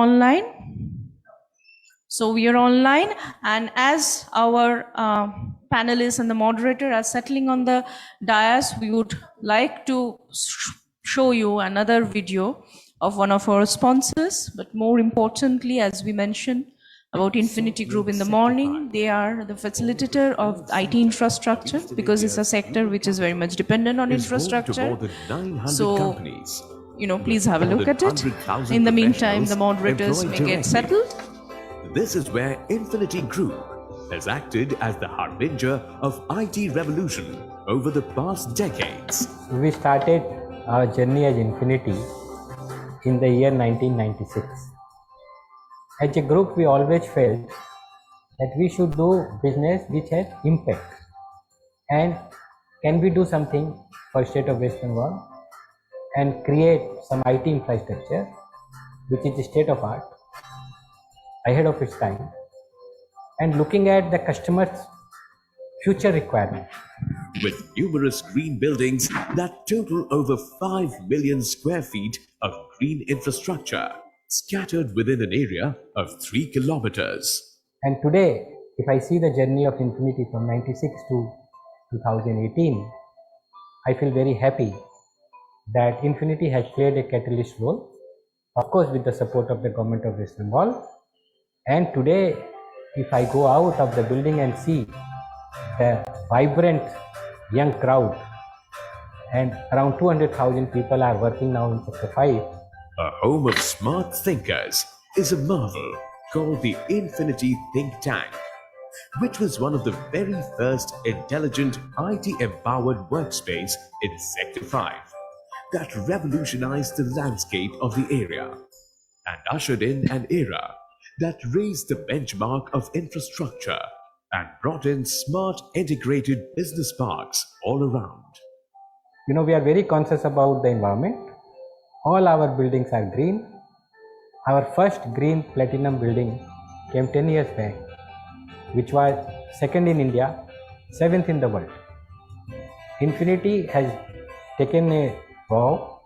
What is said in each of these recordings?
online? So we are online, and as our panelists and the moderator are settling on the dais, we would like to show you another video of one of our sponsors. But more importantly, as we mentioned about Infinity Group in the morning, they are the facilitator of IT infrastructure, because it's a sector which is very much dependent on infrastructure. So, please have a look at it. In the meantime, the moderators may get settled. This is where Infinity Group has acted as the harbinger of IT revolution over the past decades. We started our journey as Infinity in the year 1996. As a group, we always felt that we should do business which has impact. And can we do something for state of West Bengal and create some IT infrastructure which is state of art, ahead of its time, and looking at the customer's future requirement. With numerous green buildings that total over 5 million square feet of green infrastructure scattered within an area of 3 kilometers. And today, if I see the journey of Infinity from 96 to 2018, I feel very happy that Infinity has played a catalyst role, of course with the support of the government of West Bengal. And today, if I go out of the building and see the vibrant young crowd, and around 200,000 people are working now in Sector 5. A home of smart thinkers is a marvel called the Infinity Think Tank, which was one of the very first intelligent IT-empowered workspace in Sector 5 that revolutionized the landscape of the area and ushered in an era that raised the benchmark of infrastructure and brought in smart integrated business parks all around. We are very conscious about the environment. All our buildings are green. Our first green platinum building came 10 years back, which was second in India, 7th in the world. Infinity has taken a vow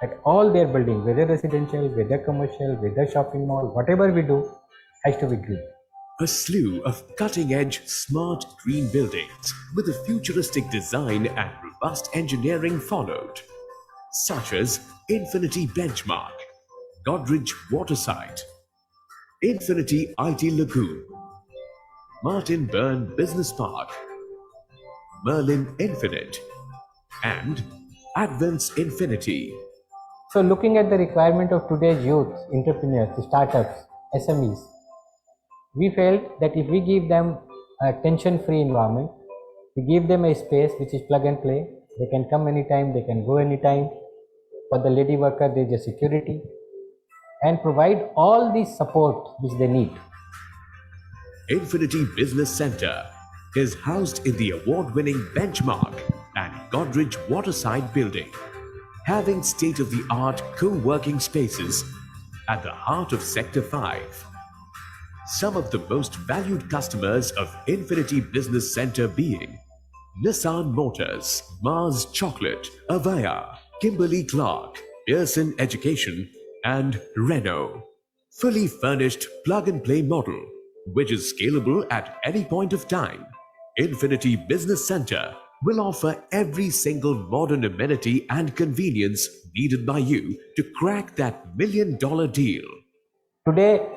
that all their buildings, whether residential, whether commercial, whether shopping mall, whatever we do, has to be green. A slew of cutting-edge smart green buildings with a futuristic design and robust engineering followed, such as Infinity Benchmark, Godrej Waterside, Infinity IT Lagoon, Martin Byrne Business Park, Merlin Infinite, and Advance Infinity. So looking at the requirement of today's youth, entrepreneurs, startups, SMEs, we felt that if we give them a tension-free environment, we give them a space which is plug and play, they can come anytime, they can go anytime. For the lady worker, there is a security, and provide all the support which they need. Infinity Business Center is housed in the award-winning Benchmark and Godrej Waterside building, having state-of-the-art co-working spaces at the heart of Sector 5. Some of the most valued customers of Infinity Business Center being Nissan Motors, Mars Chocolate, Avaya, Kimberly-Clark, Pearson Education, and Renault. Fully furnished plug-and-play model, which is scalable at any point of time. Infinity Business Center will offer every single modern amenity and convenience needed by you to crack that $1 million deal. Today,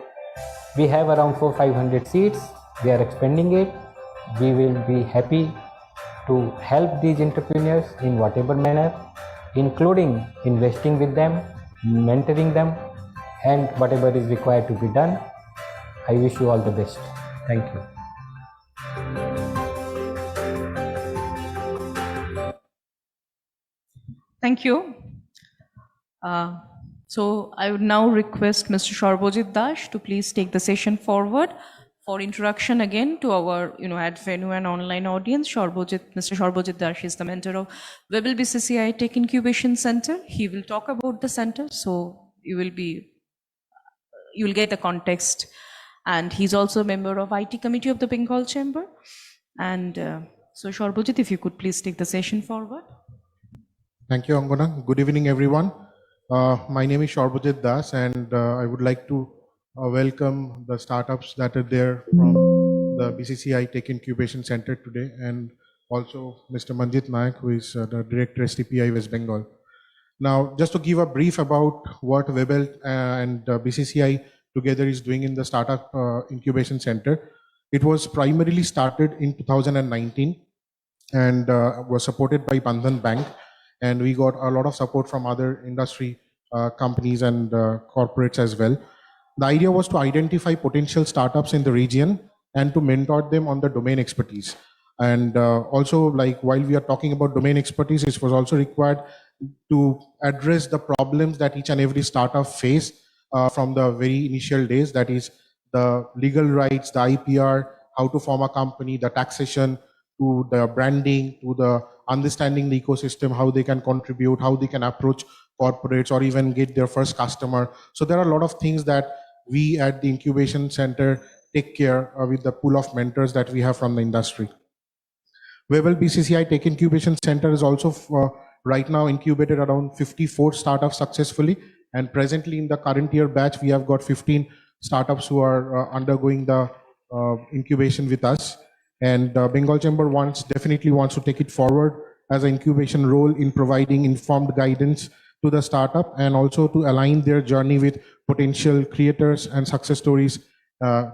we have around 400-500 seats. We are expanding it. We will be happy to help these entrepreneurs in whatever manner, including investing with them, mentoring them, and whatever is required to be done. I wish you all the best. Thank you. Thank you. So I would now request Mr. Sharbojit Das to please take the session forward for introduction again to our ad venue and online audience. Mr. Sharbojit Das is the mentor of Webble BCCI Tech Incubation Center. He will talk about the center, so you will get the context. And he's also a member of IT Committee of the Bengal Chamber. And so Sharbojit, if you could please take the session forward. Thank you, Angana. Good evening, everyone. My name is Sharbojit Das, and I would like to welcome the startups that are there from the BCCI Tech Incubation Center today, and also Mr. Manjit Nayak, who is the Director STPI West Bengal. Now, just to give a brief about what Webel and BCCI together is doing in the Startup Incubation Center. It was primarily started in 2019 and was supported by Bandhan Bank. And we got a lot of support from other industry companies and corporates as well. The idea was to identify potential startups in the region and to mentor them on the domain expertise. And also, like, while we are talking about domain expertise, it was also required to address the problems that each and every startup face from the very initial days, that is the legal rights, the IPR, how to form a company, the taxation, to the branding, to the understanding the ecosystem, how they can contribute, how they can approach corporates or even get their first customer. So there are a lot of things that we at the incubation center take care with the pool of mentors that we have from the industry. Webel BCCI Tech Incubation Center is also right now incubated around 54 startups successfully, and presently in the current year batch we have got 15 startups who are undergoing the incubation with us. And Bengal Chamber definitely wants to take it forward as an incubation role in providing informed guidance to the startup and also to align their journey with potential creators and success stories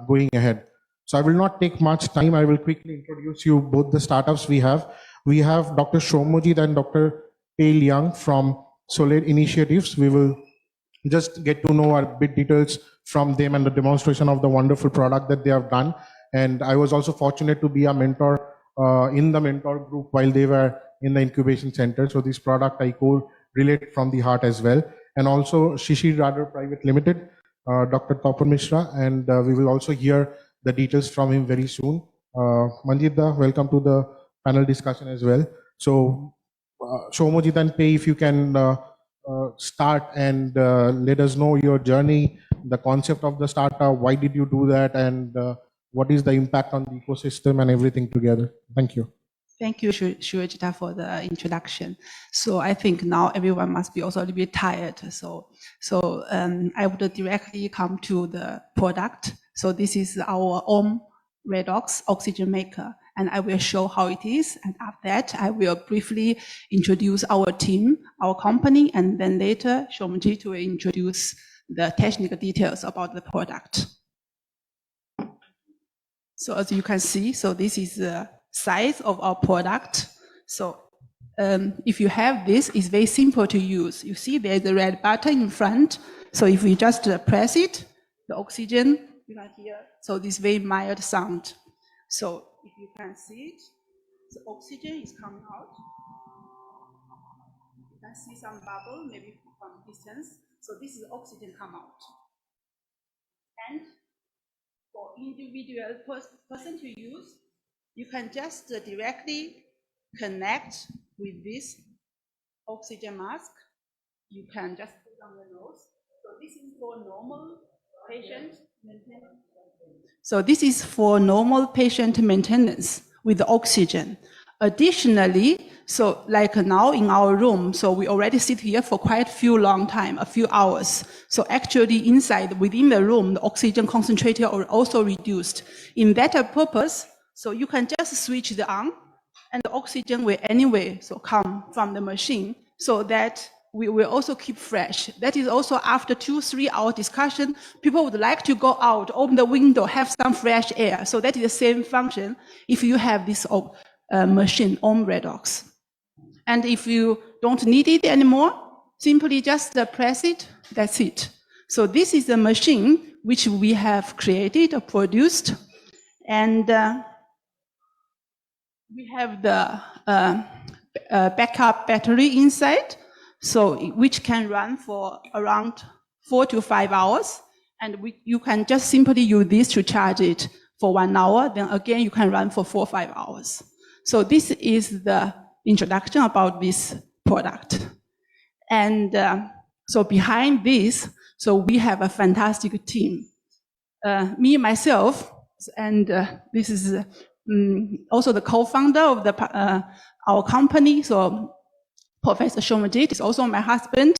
going ahead. So I will not take much time. I will quickly introduce you both the startups we have. We have Dr. Shomojit and Dr. Pei Liang from Solar Initiatives. We will just get to know a bit details from them and the demonstration of the wonderful product that they have done. And I was also fortunate to be a mentor in the mentor group while they were in the incubation center. So this product I co-relate from the heart as well. And also Shishir Radar Private Limited, Dr. Tapan Mishra, and we will also hear the details from him very soon. Manjitda, welcome to the panel discussion as well. So Shomojit and Pei, if you can start and let us know your journey, the concept of the startup, why did you do that, and what is the impact on the ecosystem and everything together. Thank you. Thank you, Shuejita, for the introduction. So I think now everyone must be also a little bit tired. So I would directly come to the product. So this is our own Redox oxygen maker, and I will show how it is. And after that, I will briefly introduce our team, our company, and then later Shomojit will introduce the technical details about the product. So as you can see, so this is the size of our product. So if you have this, it's very simple to use. You see there's a red button in front. So if we just press it, the oxygen, you can hear, so this very mild sound. So if you can see it, the oxygen is coming out. You can see some bubble, maybe from distance. So this is oxygen come out. And for individual person to use, you can just directly connect with this oxygen mask. You can just put on the nose. So this is for normal patient maintenance. So this is for normal patient maintenance with oxygen. Additionally, so like now in our room, so we already sit here for quite long time, a few hours. So actually inside, within the room, the oxygen concentrator are also reduced. In that purpose, so you can just switch it on, and the oxygen will anyway so come from the machine, so that we will also keep fresh. That is also after 2-3 hour discussion, people would like to go out, open the window, have some fresh air. So that is the same function if you have this machine on Redox. And if you don't need it anymore, simply just press it, that's it. So this is a machine which we have created or produced, and we have the backup battery inside, so which can run for around 4 to 5 hours, and you can just simply use this to charge it for 1 hour, then again you can run for 4 or 5 hours. So this is the introduction about this product. And so behind this, so we have a fantastic team. Me, myself, and this is also the co-founder of our company. So Professor Shomojit is also my husband.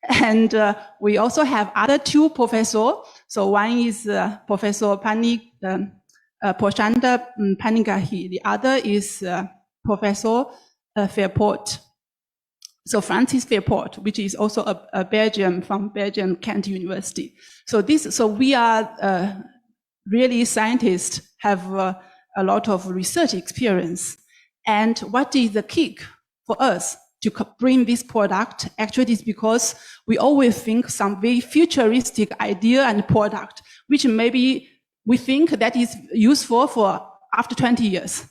And we also have other 2 professors. So one is Professor Prashanta Panigrahi. The other is Professor Fairport. So Francis Fairport, which is also a Belgian from Belgian Kent University. So we are really scientists, have a lot of research experience. And what is the kick for us to bring this product? Actually, it's because we always think some very futuristic idea and product, which maybe we think that is useful for after 20 years.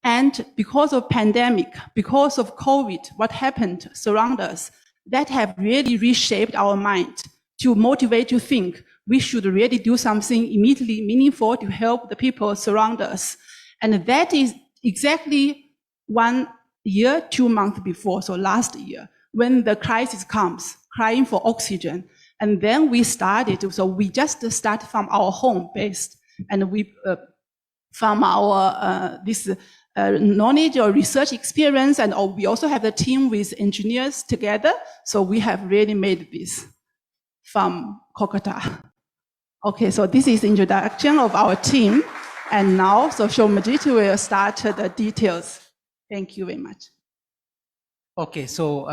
And because of pandemic, because of COVID, what happened surround us, that have really reshaped our mind to motivate to think we should really do something immediately meaningful to help the people surround us. And that is exactly 1 year, 2 months before, so last year, when the crisis comes, crying for oxygen. And then we started, so we just start from our home based, and we from our knowledge or research experience, and we also have a team with engineers together. So we have really made this from Kolkata. Okay, so this is introduction of our team. And now, so Shomajit will start the details. Thank you very much. Okay, so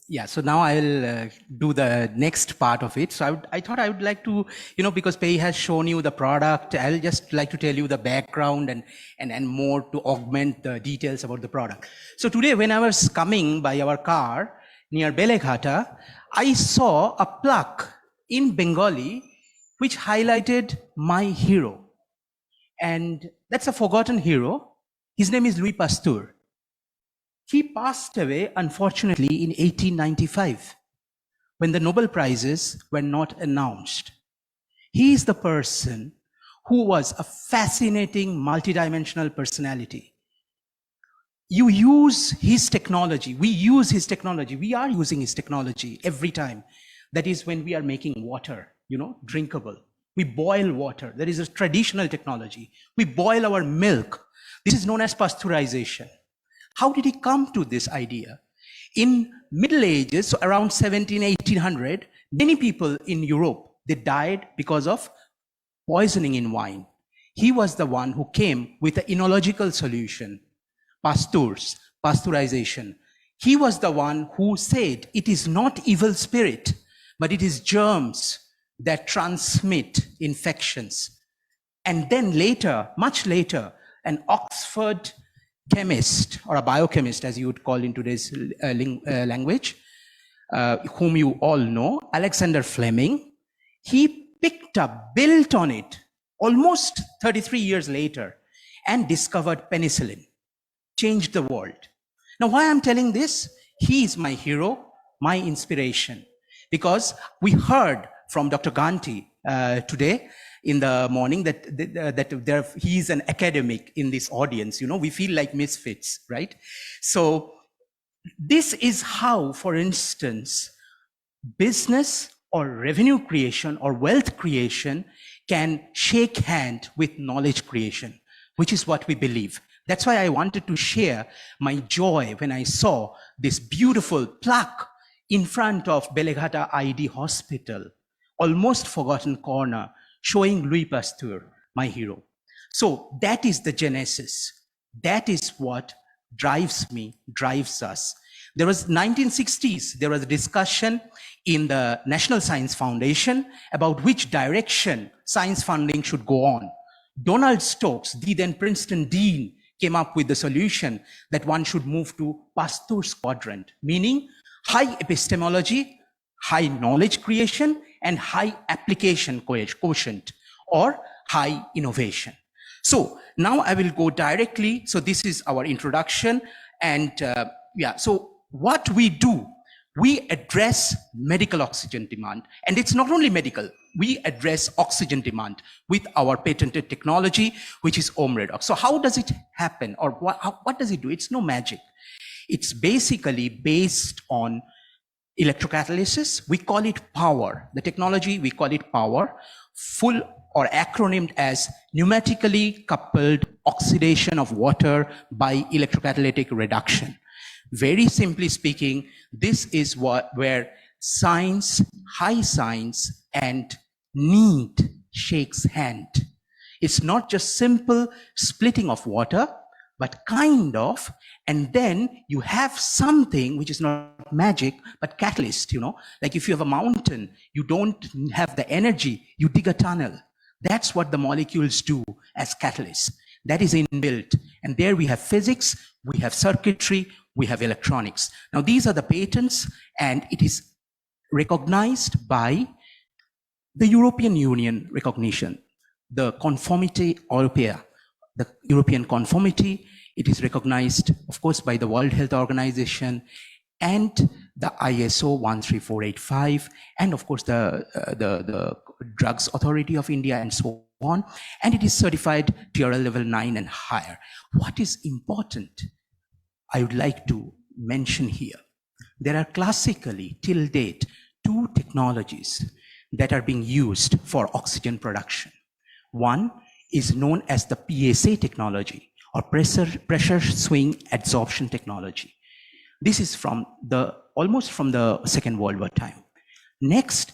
yeah, so now I'll do the next part of it. So I thought I would like to, because Pei has shown you the product, I'll just like to tell you the background and more to augment the details about the product. So today when I was coming by our car near Beleghata, I saw a plaque in Bengali which highlighted my hero. And that's a forgotten hero. His name is Louis Pasteur. He passed away, unfortunately, in 1895, when the Nobel Prizes were not announced. He is the person who was a fascinating multidimensional personality. You use his technology, we use his technology, we are using his technology every time. That is when we are making water, drinkable. We boil water. That is a traditional technology. We boil our milk. This is known as pasteurization. How did he come to this idea? In Middle Ages, so around 1800, many people in Europe, they died because of poisoning in wine. He was the one who came with an enological solution, pasteurization. He was the one who said it is not evil spirit, but it is germs that transmit infections. And then later, much later, an Oxford chemist, or a biochemist as you would call in today's language, whom you all know, Alexander Fleming, he built on it almost 33 years later and discovered penicillin, changed the world. Now, why I'm telling this? He is my hero, my inspiration, because we heard from Dr. Ganti today in the morning that he's an academic in this audience. We feel like misfits, right? So this is how, for instance, business or revenue creation or wealth creation can shake hand with knowledge creation, which is what we believe. That's why I wanted to share my joy when I saw this beautiful plaque in front of Beleghata ID Hospital, almost forgotten corner, showing Louis Pasteur, my hero. So that is the genesis. That is what drives us. There was 1960s, there was a discussion in the National Science Foundation about which direction science funding should go on. Donald Stokes, the then Princeton dean, came up with the solution that one should move to Pasteur's quadrant, meaning high epistemology, high knowledge creation, and high application quotient, or high innovation. So now I will go directly. So this is our introduction. And so what we do, we address medical oxygen demand. And it's not only medical, we address oxygen demand with our patented technology, which is Redox. So how does it happen, or what does it do? It's no magic. It's basically based on electrocatalysis. We call it power. The technology, we call it power, full or acronymed as pneumatically coupled oxidation of water by electrocatalytic reduction. Very simply speaking, this is where science, high science, and need shakes hand. It's not just simple splitting of water, but kind of, and then you have something which is not magic, but catalyst, like if you have a mountain, you don't have the energy, you dig a tunnel. That's what the molecules do as catalysts. That is inbuilt. And there we have physics, we have circuitry, we have electronics. Now these are the patents, and it is recognized by the European Union recognition, the Conformity Europea, the European conformity. It is recognized, of course, by the World Health Organization and the ISO 13485, and of course the Drugs Authority of India, and so on. And it is certified TRL level 9 and higher. What is important, I would like to mention here, there are classically till date 2 technologies that are being used for oxygen production. One is known as the PSA technology, or pressure swing adsorption technology. This is from almost from the Second World War time. Next,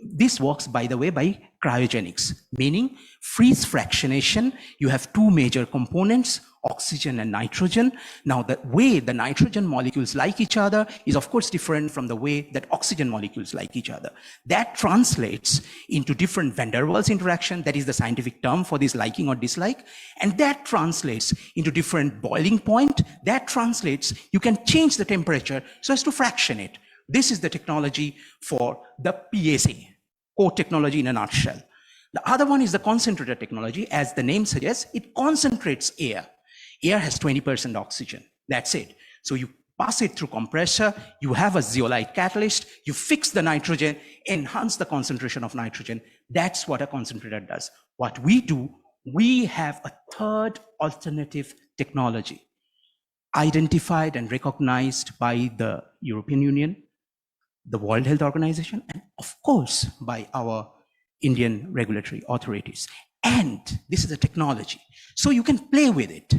this works, by the way, by cryogenics, meaning freeze fractionation. You have 2 major components, oxygen and nitrogen. Now, the way the nitrogen molecules like each other is, of course, different from the way that oxygen molecules like each other. That translates into different van der Waals interaction. That is the scientific term for this liking or dislike. And that translates into different boiling point. That translates, you can change the temperature so as to fractionate. This is the technology for the PSA, core technology in a nutshell. The other one is the concentrator technology. As the name suggests, it concentrates air. Air has 20% oxygen. That's it. So you pass it through compressor, you have a zeolite catalyst, you fix the nitrogen, enhance the concentration of nitrogen. That's what a concentrator does. What we do, we have a third alternative technology identified and recognized by the European Union, the World Health Organization, and of course by our Indian regulatory authorities. And this is a technology, so you can play with it.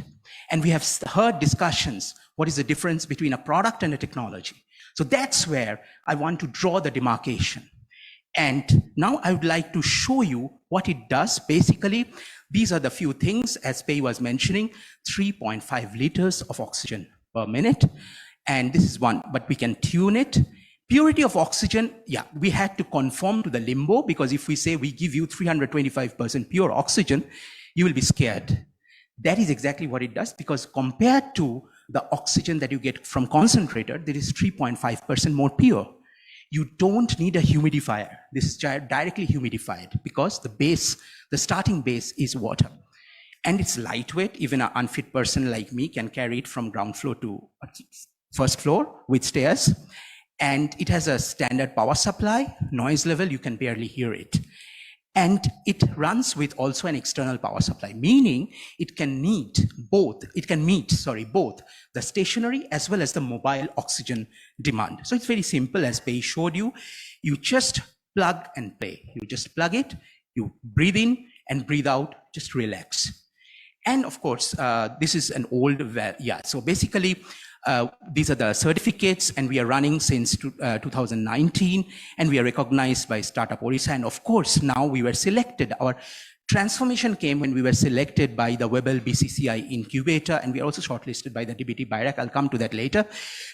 And we have heard discussions, what is the difference between a product and a technology? So that's where I want to draw the demarcation. And now I would like to show you what it does. Basically, these are the few things, as Pei was mentioning, 3.5 liters of oxygen per minute. And this is one, but we can tune it. Purity of oxygen, yeah, we had to conform to the limbo, because if we say we give you 325% pure oxygen, you will be scared. That is exactly what it does, because compared to the oxygen that you get from concentrator, there is 3.5% more pure. You don't need a humidifier. This is directly humidified, because the starting base is water. And it's lightweight. Even an unfit person like me can carry it from ground floor to first floor with stairs. And it has a standard power supply, noise level, you can barely hear it. And it runs with also an external power supply, meaning it can meet both the stationary as well as the mobile oxygen demand. So it's very simple, as Pei showed you. You just plug and play. You just plug it, you breathe in and breathe out, just relax. And of course, this is an old, so basically, these are the certificates, and we are running since 2019, and we are recognized by Startup Orissa. And of course, now we were selected. Our transformation came when we were selected by the Webel BCCI incubator, and we are also shortlisted by the DBT BIRAC. I'll come to that later.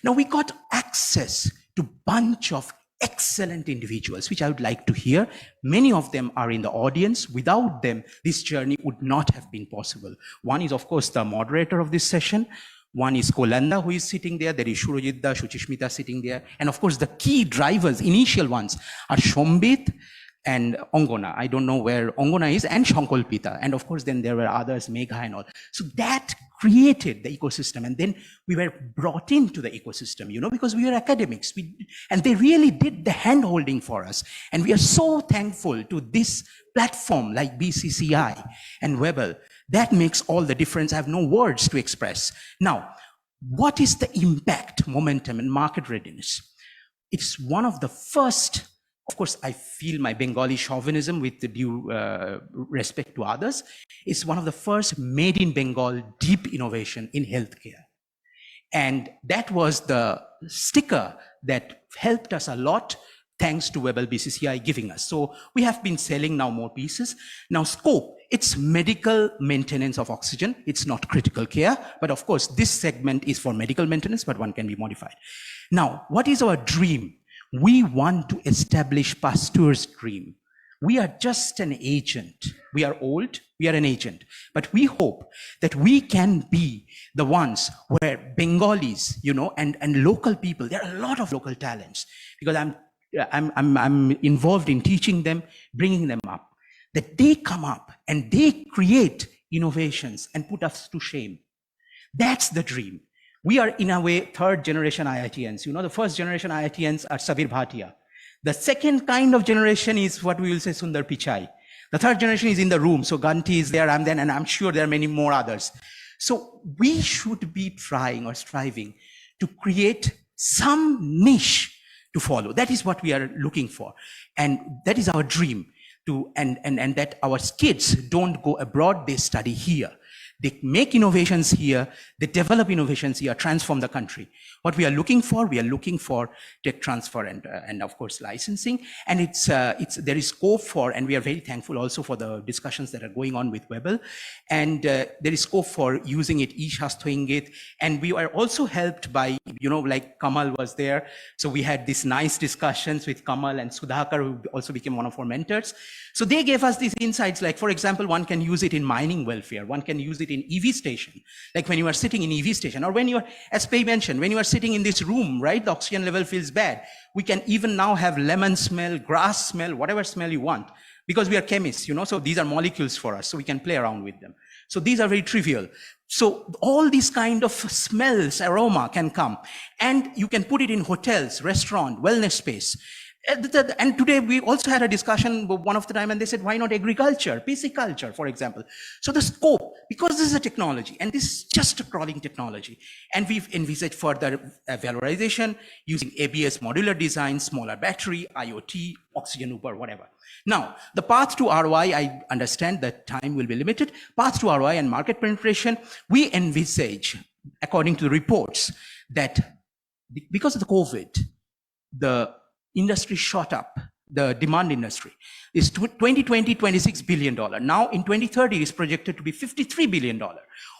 Now we got access to a bunch of excellent individuals, which I would like to hear. Many of them are in the audience. Without them, this journey would not have been possible. One is, of course, the moderator of this session. One is Kolanda, who is sitting there. There is Shurojidda, Shuchishmita sitting there. And of course, the key drivers, initial ones, are Shombit and Ongona. I don't know where Ongona is, and Shankolpita. And of course, then there were others, Megha and all. So that created the ecosystem. And then we were brought into the ecosystem, because we were academics. And they really did the hand-holding for us. And we are so thankful to this platform like BCCI and Webel. That makes all the difference. I have no words to express. Now, what is the impact, momentum, and market readiness? It's one of the first, of course, I feel my Bengali chauvinism with the due respect to others. It's one of the first made in Bengal deep innovation in healthcare. And that was the sticker that helped us a lot thanks to Webel BCCI giving us. So we have been selling now more pieces. Now scope, it's medical maintenance of oxygen. It's not critical care, but of course this segment is for medical maintenance, but one can be modified. Now, what is our dream? We want to establish Pasteur's dream. We are just an agent. We are old, we are an agent, but we hope that we can be the ones where Bengalis, and local people, there are a lot of local talents, because I'm involved in teaching them, bringing them up, that they come up and they create innovations and put us to shame. That's the dream. We are in a way third generation IITians. The first generation IITians are Sabir Bhatia. The second kind of generation is what we will say Sundar Pichai. The third generation is in the room. So Ganti is there, and I'm sure there are many more others. So we should be trying or striving to create some niche to follow. That is what we are looking for. And that is our dream, and that our kids don't go abroad, they study here. They make innovations here, they develop innovations here, transform the country. What we are looking for tech transfer and of course licensing. And there is scope for, and we are very thankful also for the discussions that are going on with Webel. And there is scope for using it, e-Shasthoingit. And we are also helped by, like Kamal was there. So we had these nice discussions with Kamal and Sudhakar, who also became one of our mentors. So they gave us these insights, like, for example, one can use it in mining welfare, one can use it in EV station, like when you are sitting in EV station, or when you are, as Pei mentioned, when you are sitting in this room, right, the oxygen level feels bad. We can even now have lemon smell, grass smell, whatever smell you want, because we are chemists, so these are molecules for us, so we can play around with them. So these are very trivial. So all these kind of smells, aroma can come, and you can put it in hotels, restaurant, wellness space. And today we also had a discussion one of the time, and they said, why not agriculture, pisciculture, for example. So the scope, because this is a technology, and this is just a crawling technology, and we've envisaged further valorization using ABS modular design, smaller battery, IoT, oxygen Uber, whatever. Now, the path to ROI, I understand that time will be limited. Path to ROI and market penetration, we envisage, according to the reports, that because of the COVID, the industry shot up, the demand industry is 2020, $26 billion. Now in 2030, it is projected to be $53 billion.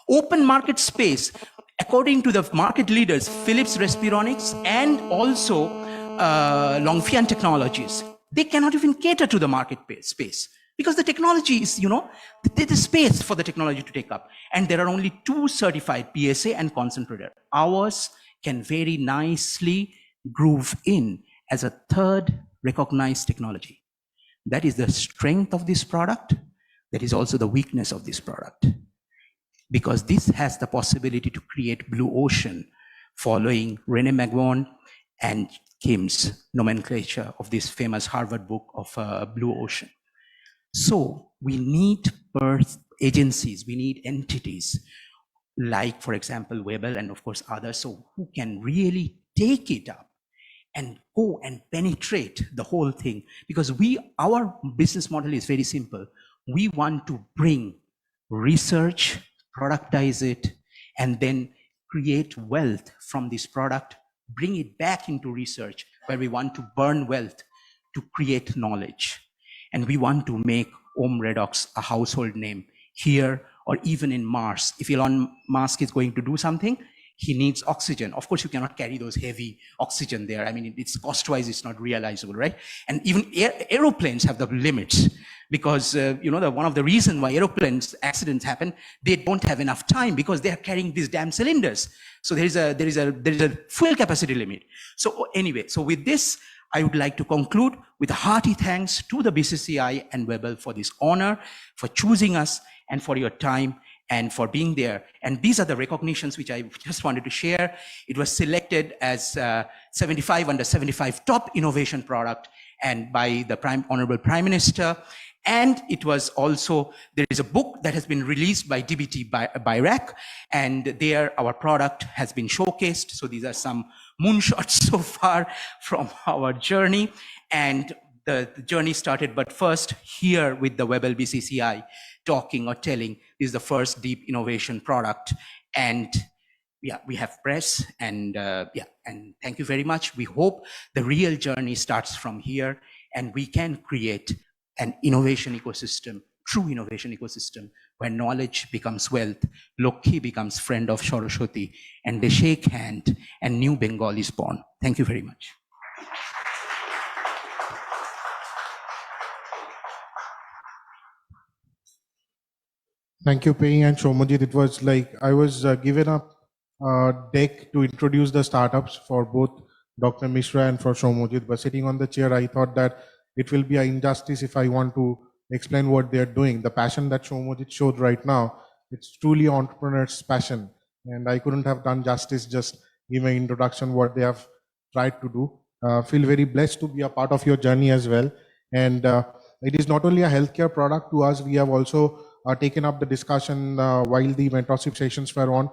Open market space, according to the market leaders, Philips Respironics and also Longfian Technologies, they cannot even cater to the market space because the technology is, there's a space for the technology to take up. And there are only 2 certified PSA and concentrator. Ours can very nicely groove in as a third recognized technology. That is the strength of this product. That is also the weakness of this product. Because this has the possibility to create blue ocean, following René Magwon and Kim's nomenclature of this famous Harvard book of Blue Ocean. So we need agencies, we need entities like, for example, Webel and of course others, so who can really take it up and go and penetrate the whole thing. Because our business model is very simple. We want to bring research, productize it, and then create wealth from this product, bring it back into research, where we want to burn wealth to create knowledge. And we want to make Redox a household name here or even in Mars. If Elon Musk is going to do something, he needs oxygen. Of course, you cannot carry those heavy oxygen there. I mean, it's cost-wise, it's not realizable, right? And even aeroplanes have the limits because, one of the reasons why aeroplanes accidents happen, they don't have enough time because they are carrying these damn cylinders. So there is a fuel capacity limit. So anyway, so with this, I would like to conclude with a hearty thanks to the BCCI and Webel for this honor, for choosing us, and for your time, and for being there. And these are the recognitions which I just wanted to share. It was selected as 75 under 75 top innovation product, and by the Honorable Prime Minister. And it was also, there is a book that has been released by DBT by RAC, and there our product has been showcased. So these are some moonshots so far from our journey. And the journey started, but first here with the Webel BCCI, talking or telling is the first deep innovation product. And we have press, and and thank you very much. We hope the real journey starts from here, and we can create an innovation ecosystem, true innovation ecosystem, where knowledge becomes wealth, Lokhi becomes friend of Saraswati, and they shake hand, and new Bengal is born. Thank you very much. Thank you, Pei and Shomajit. It was like I was given a deck to introduce the startups for both Dr. Mishra and for Shomajit, but sitting on the chair, I thought that it will be an injustice if I want to explain what they are doing. The passion that Shomajit showed right now, it's truly entrepreneur's passion. And I couldn't have done justice just giving an introduction what they have tried to do. Feel very blessed to be a part of your journey as well. And it is not only a healthcare product to us, we have also taken up the discussion while the mentorship sessions were on.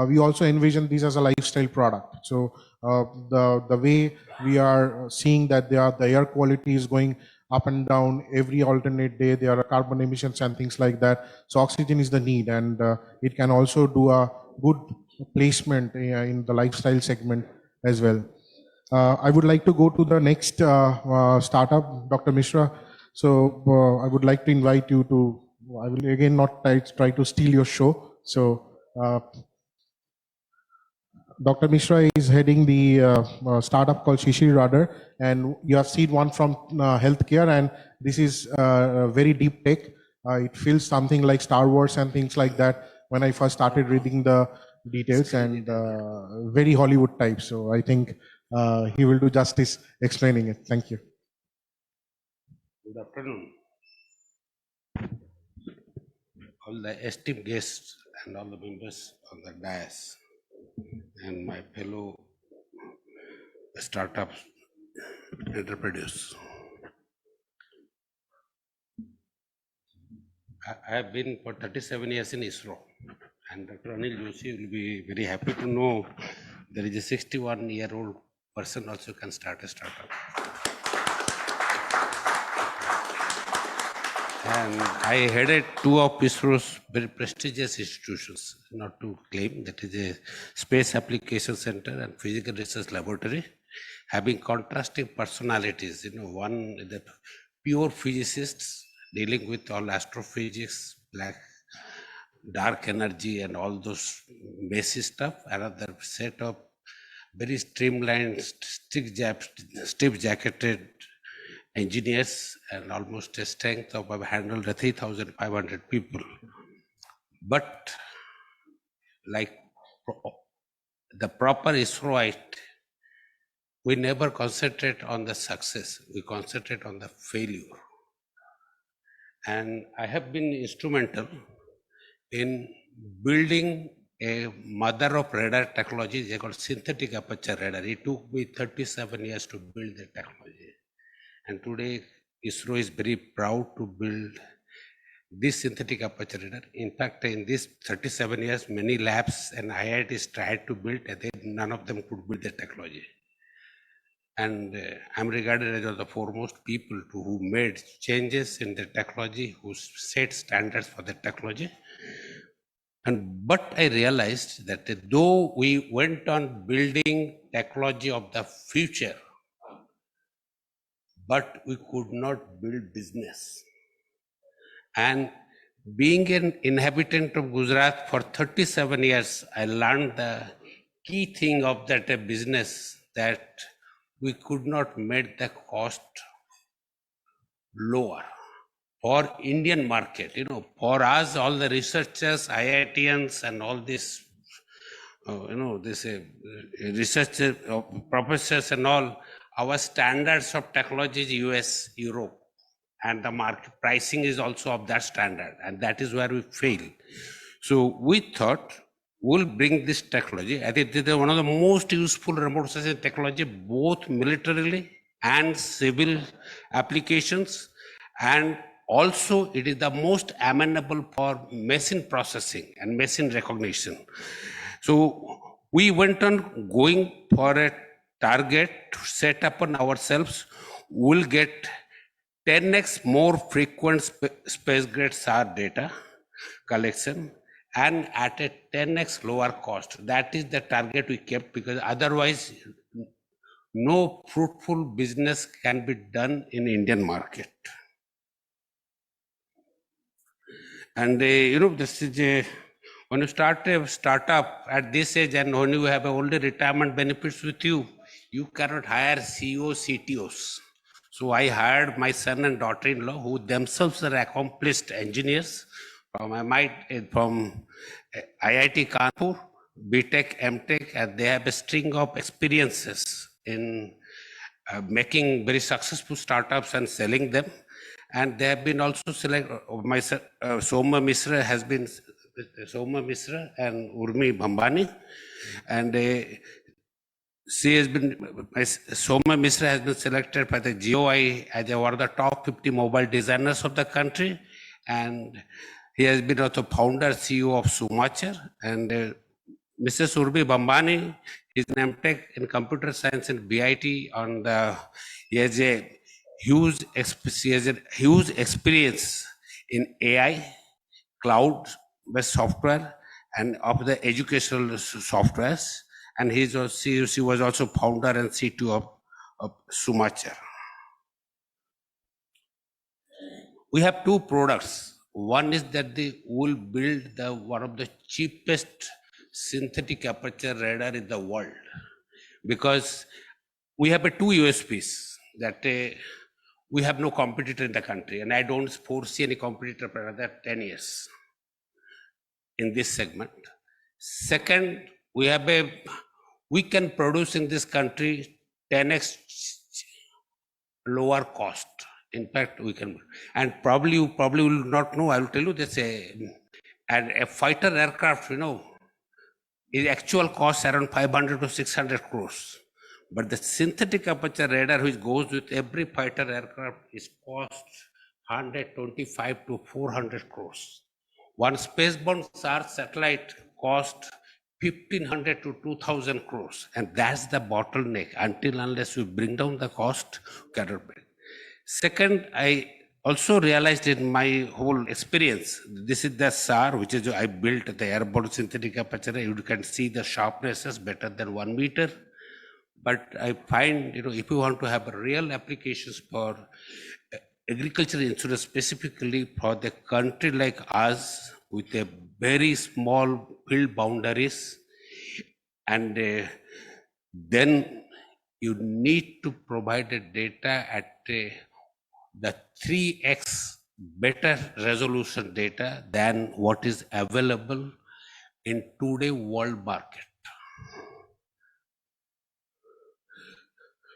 We also envision this as a lifestyle product. So the way we are seeing that the air quality is going up and down every alternate day, there are carbon emissions and things like that. So oxygen is the need, and it can also do a good placement in the lifestyle segment as well. I would like to go to the next startup, Dr. Mishra. So I would like to invite you to, I will again not try to steal your show. So Dr. Mishra is heading the startup called Shishir Radar, and you have seen one from healthcare, and this is very deep tech. It feels something like Star Wars and things like that when I first started reading the details, and very Hollywood type. So I think he will do justice explaining it. Thank you. Good afternoon. All the esteemed guests and all the members of the dais and my fellow startup entrepreneurs. I have been for 37 years in ISRO, and Dr. Anil Joshi will be very happy to know there is a 61-year-old person also can start a startup. And I headed two of ISRO's very prestigious institutions, not to claim, that is a Space Application Center and Physical Research Laboratory, having contrasting personalities. One is the pure physicists dealing with all astrophysics, dark energy and all those messy stuff. Another set of very streamlined, stiff-jacketed engineers, and almost a strength of handled 3,500 people. But like the proper ISROite, we never concentrate on the success, we concentrate on the failure. And I have been instrumental in building a mother of radar technology. They called synthetic aperture radar. It took me 37 years to build the technology. And today, ISRO is very proud to build this synthetic aperture radar. In fact, in these 37 years, many labs and IITs tried to build, and none of them could build the technology. And I'm regarded as one of the foremost people who made changes in the technology, who set standards for the technology. But I realized that though we went on building technology of the future, but we could not build business. And being an inhabitant of Gujarat for 37 years, I learned the key thing of that business, that we could not make the cost lower for Indian market. For us, all the researchers, IITians and all this, researchers, professors and all, our standards of technology is US, Europe, and the market pricing is also of that standard, and that is where we fail. So we thought we'll bring this technology. I think this is one of the most useful remote sensing technology, both militarily and civil applications, and also it is the most amenable for machine processing and machine recognition. So we went on going for a target to set upon ourselves. We'll get 10x more frequent space grade SAR data collection, and at a 10x lower cost. That is the target we kept, because otherwise no fruitful business can be done in Indian market. And this is when you start a startup at this age, and when you have only retirement benefits with you, you cannot hire CEOs, CTOs. So I hired my son and daughter-in-law, who themselves are accomplished engineers from IIT Kanpur, BTech, MTech, and they have a string of experiences in making very successful startups and selling them. And they have been also selected. Soma Misra has been Soma Misra and Urmi Bhambani, and she has been, Soma Misra has been selected by the GOI as one of the top 50 mobile designers of the country, and he has been also founder CEO of Sumachar. And Mrs. Urmi Bhambani is an MTech in computer science in BIT. He has a huge experience in AI, cloud-based software, and of the educational softwares. And she was also founder and CTO of Sumachar. We have two products. One is that we will build one of the cheapest synthetic aperture radar in the world, because we have two USPs that we have no competitor in the country, and I don't foresee any competitor for another 10 years in this segment. Second, we can produce in this country 10x lower cost. In fact, we can, and you probably will not know. I will tell you this: a fighter aircraft, is actual cost around 500 to 600 crores. But the synthetic aperture radar, which goes with every fighter aircraft, is cost 125 to 400 crores. One spaceborne SAR satellite cost 1,500 to 2,000 crores. And that's the bottleneck. Unless we bring down the cost, cannot be. Second, I also realized in my whole experience, this is the SAR, which is I built the airborne synthetic aperture. You can see the sharpness is better than 1 meter. But I find, if you want to have real applications for agriculture insurance, specifically for the country like us, with a very small field boundaries, and then you need to provide the data at the 3x better resolution data than what is available in today's world market.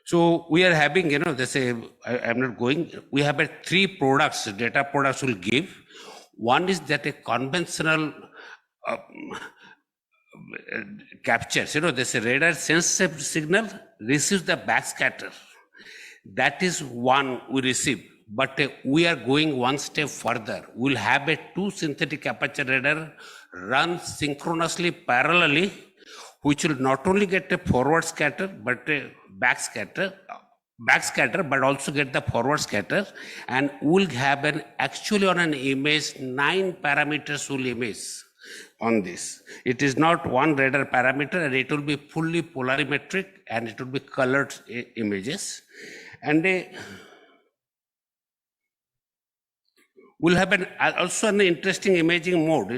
So we are having, I'm not going, we have three products, data products will give. One is that a conventional captures, there's a radar sensitive signal, receives the backscatter. That is one we receive, but we are going one step further. We'll have two synthetic aperture radar run synchronously, parallelly, which will not only get a forward scatter, but a backscatter, but also get the forward scatter, and we'll have actually on an image, 9 parameters will image on this. It is not one radar parameter, and it will be fully polarimetric, and it will be colored images. And we'll have also an interesting imaging mode,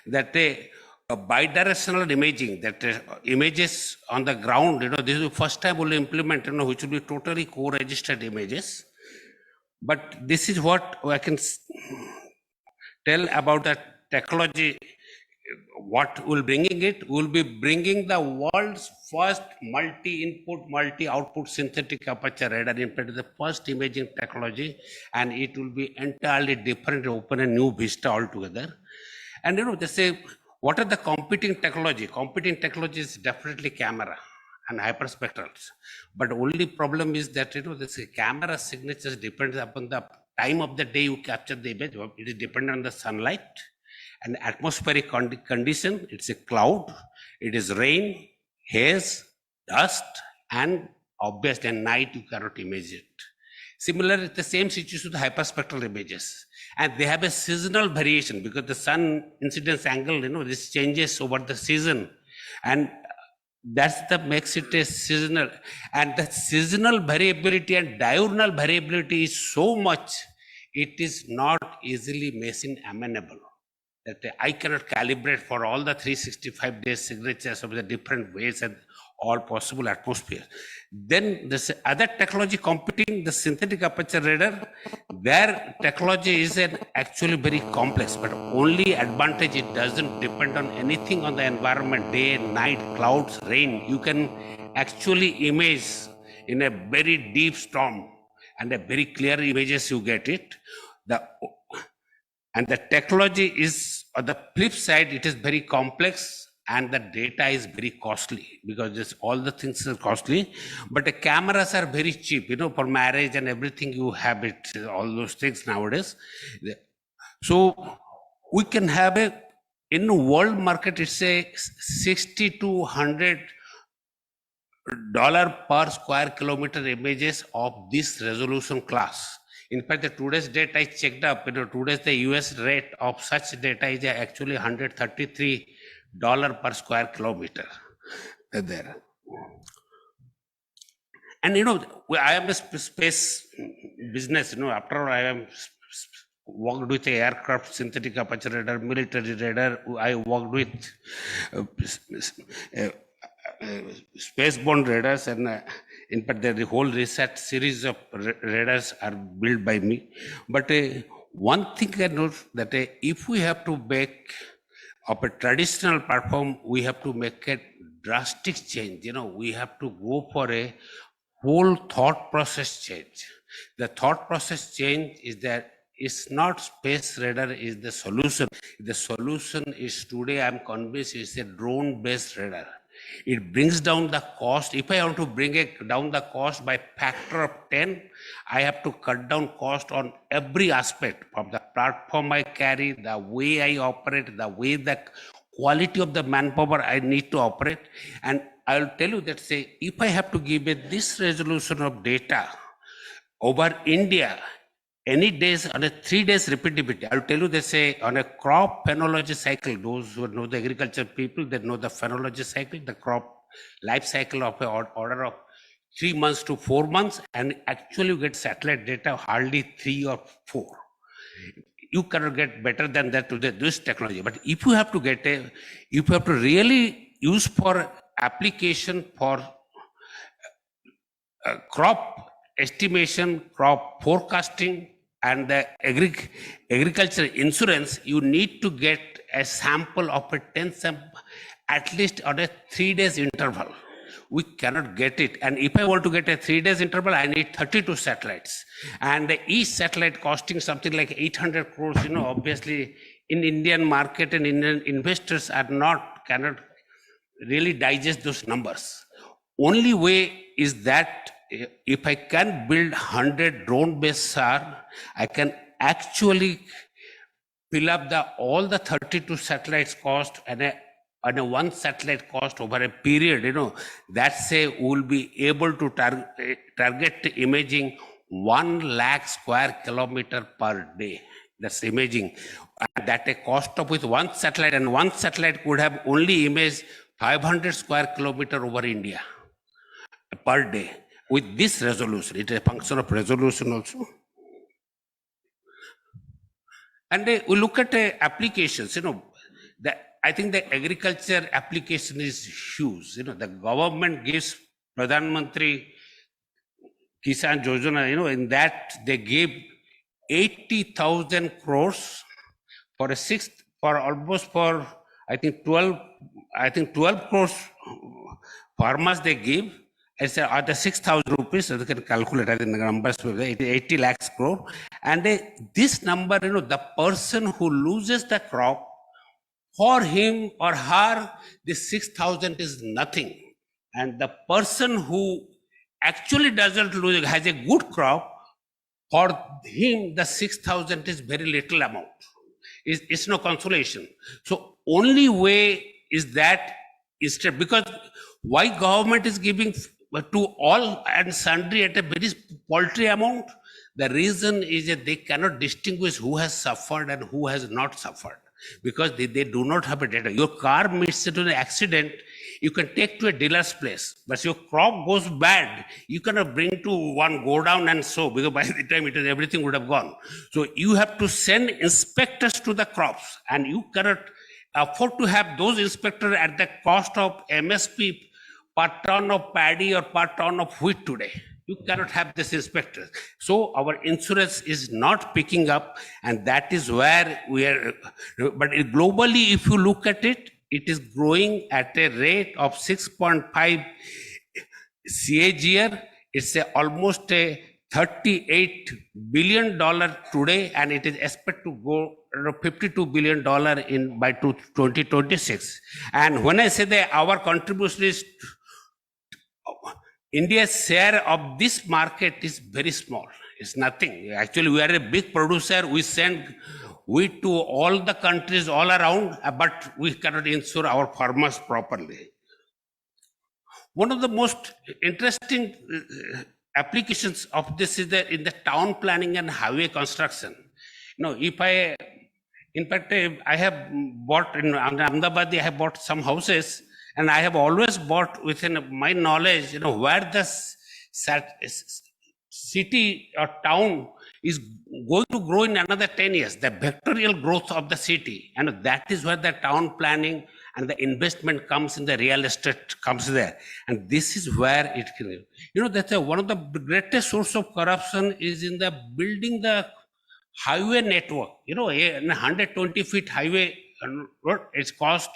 that a bidirectional imaging, that images on the ground, this is the first time we'll implement, which will be totally co-registered images. But this is what I can tell about the technology. What we'll bringing it? We'll be bringing the world's first multi-input, multi-output synthetic aperture radar into the first imaging technology, and it will be entirely different, open a new vista altogether. And they say, what are the competing technology? Competing technology is definitely camera and hyperspectrals. But only problem is that, this camera signatures depends upon the time of the day you capture the image. It is dependent on the sunlight and atmospheric condition. It's a cloud, it is rain, haze, dust, and obviously at night you cannot image it. Similar, the same situation with hyperspectral images. And they have a seasonal variation because the sun incidence angle, this changes over the season. And that's the makes it a seasonal. And the seasonal variability and diurnal variability is so much, it is not easily machine amenable. That I cannot calibrate for all the 365 days signatures of the different ways and all possible atmospheres. Then this other technology competing, the synthetic aperture radar, their technology is actually very complex, but only advantage, it doesn't depend on anything on the environment, day, night, clouds, rain. You can actually image in a very deep storm and a very clear images you get it. And the technology is, on the flip side, it is very complex and the data is very costly because all the things are costly, but the cameras are very cheap, for marriage and everything you have it, all those things nowadays. So we can have in the world market, it's a $60 to $100 per square kilometer images of this resolution class. In fact, the today's date I checked up, today's the US rate of such data is actually $133 per square kilometer there. And I am a space business, after I am worked with the aircraft synthetic aperture radar, military radar, I worked with spaceborne radars, and in fact the whole research series of radars are built by me. But one thing I know that if we have to make of a traditional platform, we have to make a drastic change. We have to go for a whole thought process change. The thought process change is that it's not space radar is the solution. The solution is today, I'm convinced, it's a drone-based radar. It brings down the cost. If I want to bring down the cost by factor of 10, I have to cut down cost on every aspect of the platform I carry, the way I operate, the way the quality of the manpower I need to operate. And I'll tell you that, say, if I have to give this resolution of data over India, any days on a 3 days repeatability, I'll tell you, they say on a crop phenology cycle, those who know the agriculture people, they know the phenology cycle, the crop life cycle of an order of 3 months to 4 months, and actually you get satellite data hardly 3 or 4. You cannot get better than that to this technology. But if you have to get if you have to really use for application for crop estimation, crop forecasting, and the agriculture insurance, you need to get a sample of a 10 sample, at least on a 3 days interval. We cannot get it. And if I want to get a 3 days interval, I need 32 satellites. And each satellite costing something like 800 crores, obviously in Indian market and Indian investors cannot really digest those numbers. Only way is that if I can build 100 drone-based SAR, I can actually fill up all the 32 satellites cost and a one satellite cost over a period. That's we'll be able to target imaging 1 lakh square kilometer per day. That's imaging. And that a cost of with one satellite, and one satellite could have only imaged 500 square kilometer over India per day. With this resolution, it is a function of resolution also. And we look at applications, I think the agriculture application is huge. The government gives Pradhan Mantri Kisan Yojana, in that they gave 80,000 crores for I think 12 crores farmers they give. It's at the 6,000 rupees, so you can calculate the numbers, 80 lakhs crore. And this number, the person who loses the crop, for him or her, this 6,000 is nothing. And the person who actually doesn't lose, has a good crop, for him, the 6,000 is very little amount. It's no consolation. So only way is that, instead, because why government is giving to all and sundry at a very paltry amount? The reason is that they cannot distinguish who has suffered and who has not suffered because they do not have a data. Your car meets into an accident, you can take to a dealer's place, but your crop goes bad, you cannot bring to one go down and sow because by the time everything would have gone. So you have to send inspectors to the crops, and you cannot afford to have those inspectors at the cost of MSP per ton of paddy or per ton of wheat today. You cannot have this inspector. So our insurance is not picking up, and that is where we are. But globally, if you look at it, it is growing at a rate of 6.5 CAGR. It's almost a $38 billion today, and it is expected to go $52 billion by 2026. And when I say that our contribution is, India's share of this market is very small. It's nothing. Actually, we are a big producer. We send wheat to all the countries all around, but we cannot insure our farmers properly. One of the most interesting applications of this is in the town planning and highway construction. You know, in fact, I have bought in Ahmedabad, I have bought some houses, and I have always bought within my knowledge, where the city or town is going to grow in another 10 years, the vectorial growth of the city. And that is where the town planning and the investment comes in, the real estate comes there. And this is where it can, that's one of the greatest source of corruption is in the building the highway network. A 120 feet highway road, it's cost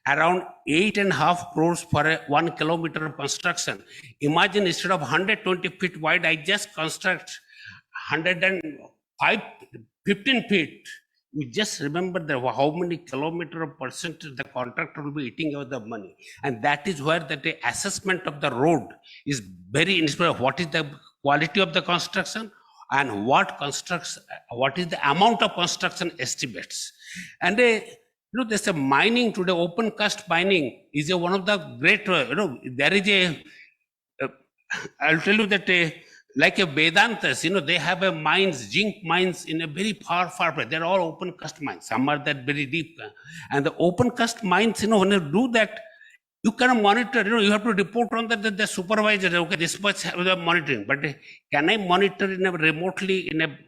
around 8.5 crores for a 1 kilometer of construction. Imagine instead of 120 feet wide, I just construct 15 feet. We just remember how many kilometer of percentage the contractor will be eating out the money. And that is where the assessment of the road is very inspiring. What is the quality of the construction and what is the amount of construction estimates. And there's a mining today, open cast mining is one of the great, there is I'll tell you that like a Vedantas, they have a mines, zinc mines in a very far place. They're all open cast mines. Some are that very deep. And the open cast mines, when you do that, you can monitor, you have to report on that the supervisor, okay, this much monitoring. But can I monitor remotely in a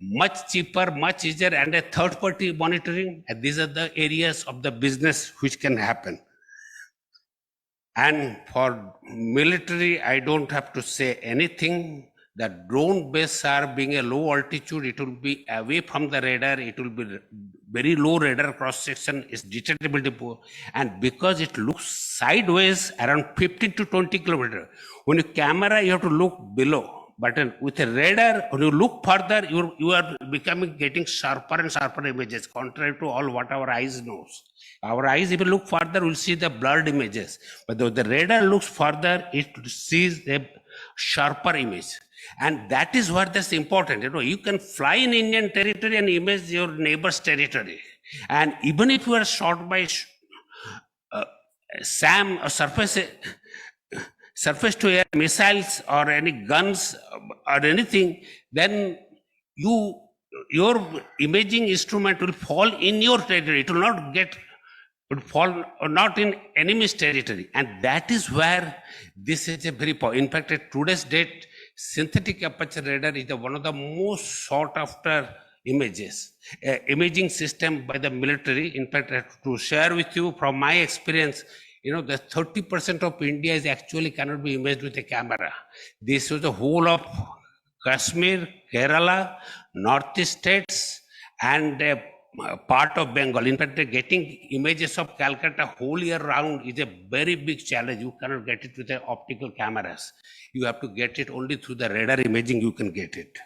much cheaper, much easier, and a third party monitoring? And these are the areas of the business which can happen. And for military, I don't have to say anything. The drone base are being a low altitude, it will be away from the radar, it will be very low radar cross section, is detectability poor. And because it looks sideways around 15 to 20 kilometers, when you camera, you have to look below. But with a radar, when you look further, you are getting sharper and sharper images, contrary to all what our eyes knows. Our eyes, if you look further, will see the blurred images. But the radar looks further, it sees a sharper image. And that is what that's important. You can fly in Indian territory and image your neighbor's territory. And even if you are shot by SAM or surface to air missiles or any guns or anything, then your imaging instrument will fall in your territory. It will fall not in enemy's territory. And that is where this is a very powerful. In fact, at today's date, synthetic aperture radar is one of the most sought after imaging system by the military. In fact, to share with you from my experience, the 30% of India is actually cannot be imaged with a camera. This was the whole of Kashmir, Kerala, Northeast states, and part of Bengal. In fact, getting images of Calcutta whole year round is a very big challenge. You cannot get it with the optical cameras. You have to get it only through the radar imaging, you can get it.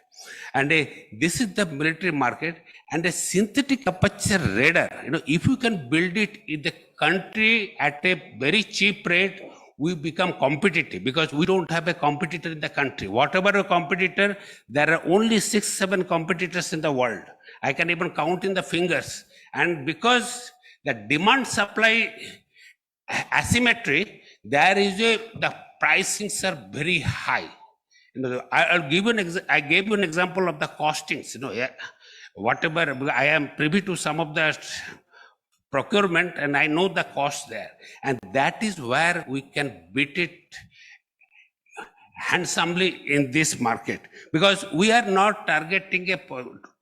And this is the military market. And a synthetic aperture radar, if you can build it in the country at a very cheap rate, we become competitive because we don't have a competitor in the country. Whatever a competitor, there are only 6-7 competitors in the world. I can even count in the fingers. And because the demand supply asymmetry, the pricings are very high. I'll give you I gave you an example of the costings. Yeah, whatever I am privy to some of the procurement, and I know the cost there, and that is where we can beat it handsomely in this market, because we are not targeting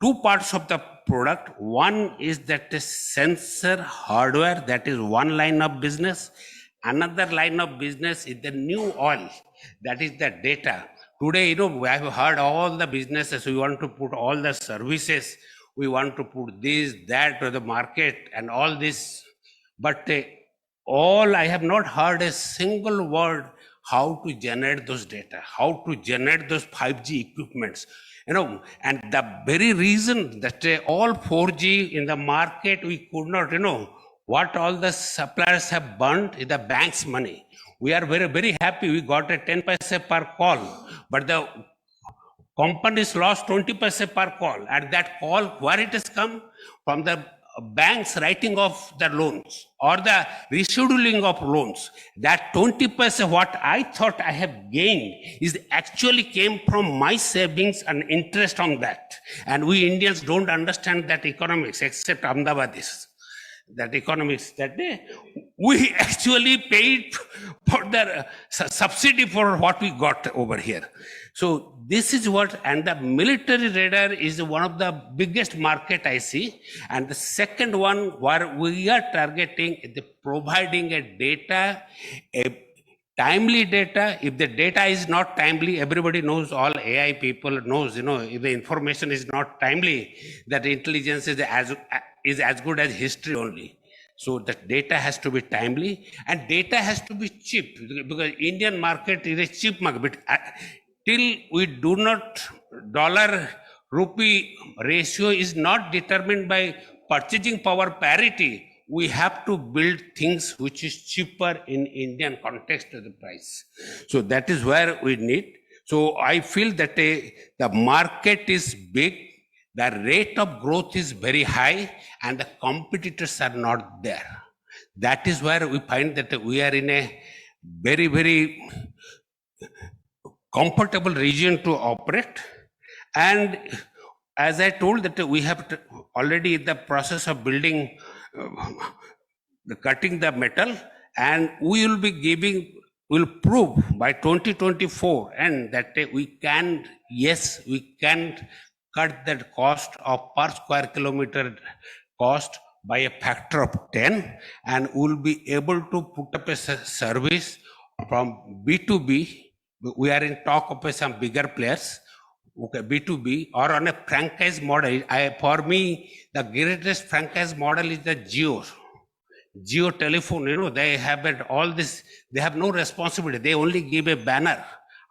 two parts of the product. One is that the sensor hardware, that is one line of business. Another line of business is the new oil, that is the data. Today, we have heard all the businesses, we want to put all the services, we want to put this, that to the market and all this. But I have not heard a single word how to generate those data, how to generate those 5G equipments. And the very reason that all 4G in the market, we could not, what all the suppliers have burnt is the bank's money. We are very, very happy we got a 10 paise per call, but the companies lost 20 paise per call. And that call, where it has come? From the banks writing off the loans or the rescheduling of loans. That 20 paise, what I thought I have gained, is actually came from my savings and interest on that. And we Indians don't understand that economics, except Ahmedabadis. That economics, that we actually paid for the subsidy for what we got over here. So this is what, and the military radar is one of the biggest market I see. And the second one where we are targeting is providing a data, a timely data. If the data is not timely, everybody knows, all AI people knows, if the information is not timely, that intelligence is as good as history only. So the data has to be timely and data has to be cheap, because Indian market is a cheap market. Till we do not, dollar rupee ratio is not determined by purchasing power parity. We have to build things which is cheaper in Indian context of the price. So that is where we need. So I feel that the market is big, the rate of growth is very high, and the competitors are not there. That is where we find that we are in a very, very comfortable region to operate. And as I told, that we have already in the process of building, cutting the metal, and we will be will prove by 2024 and that we can, yes, we can cut the cost of per square kilometer cost by a factor of 10, and we'll be able to put up a service from B2B. We are in talk of some bigger players, okay, B2B, or on a franchise model. For me, the greatest franchise model is the Geo telephone. They have all this, they have no responsibility. They only give a banner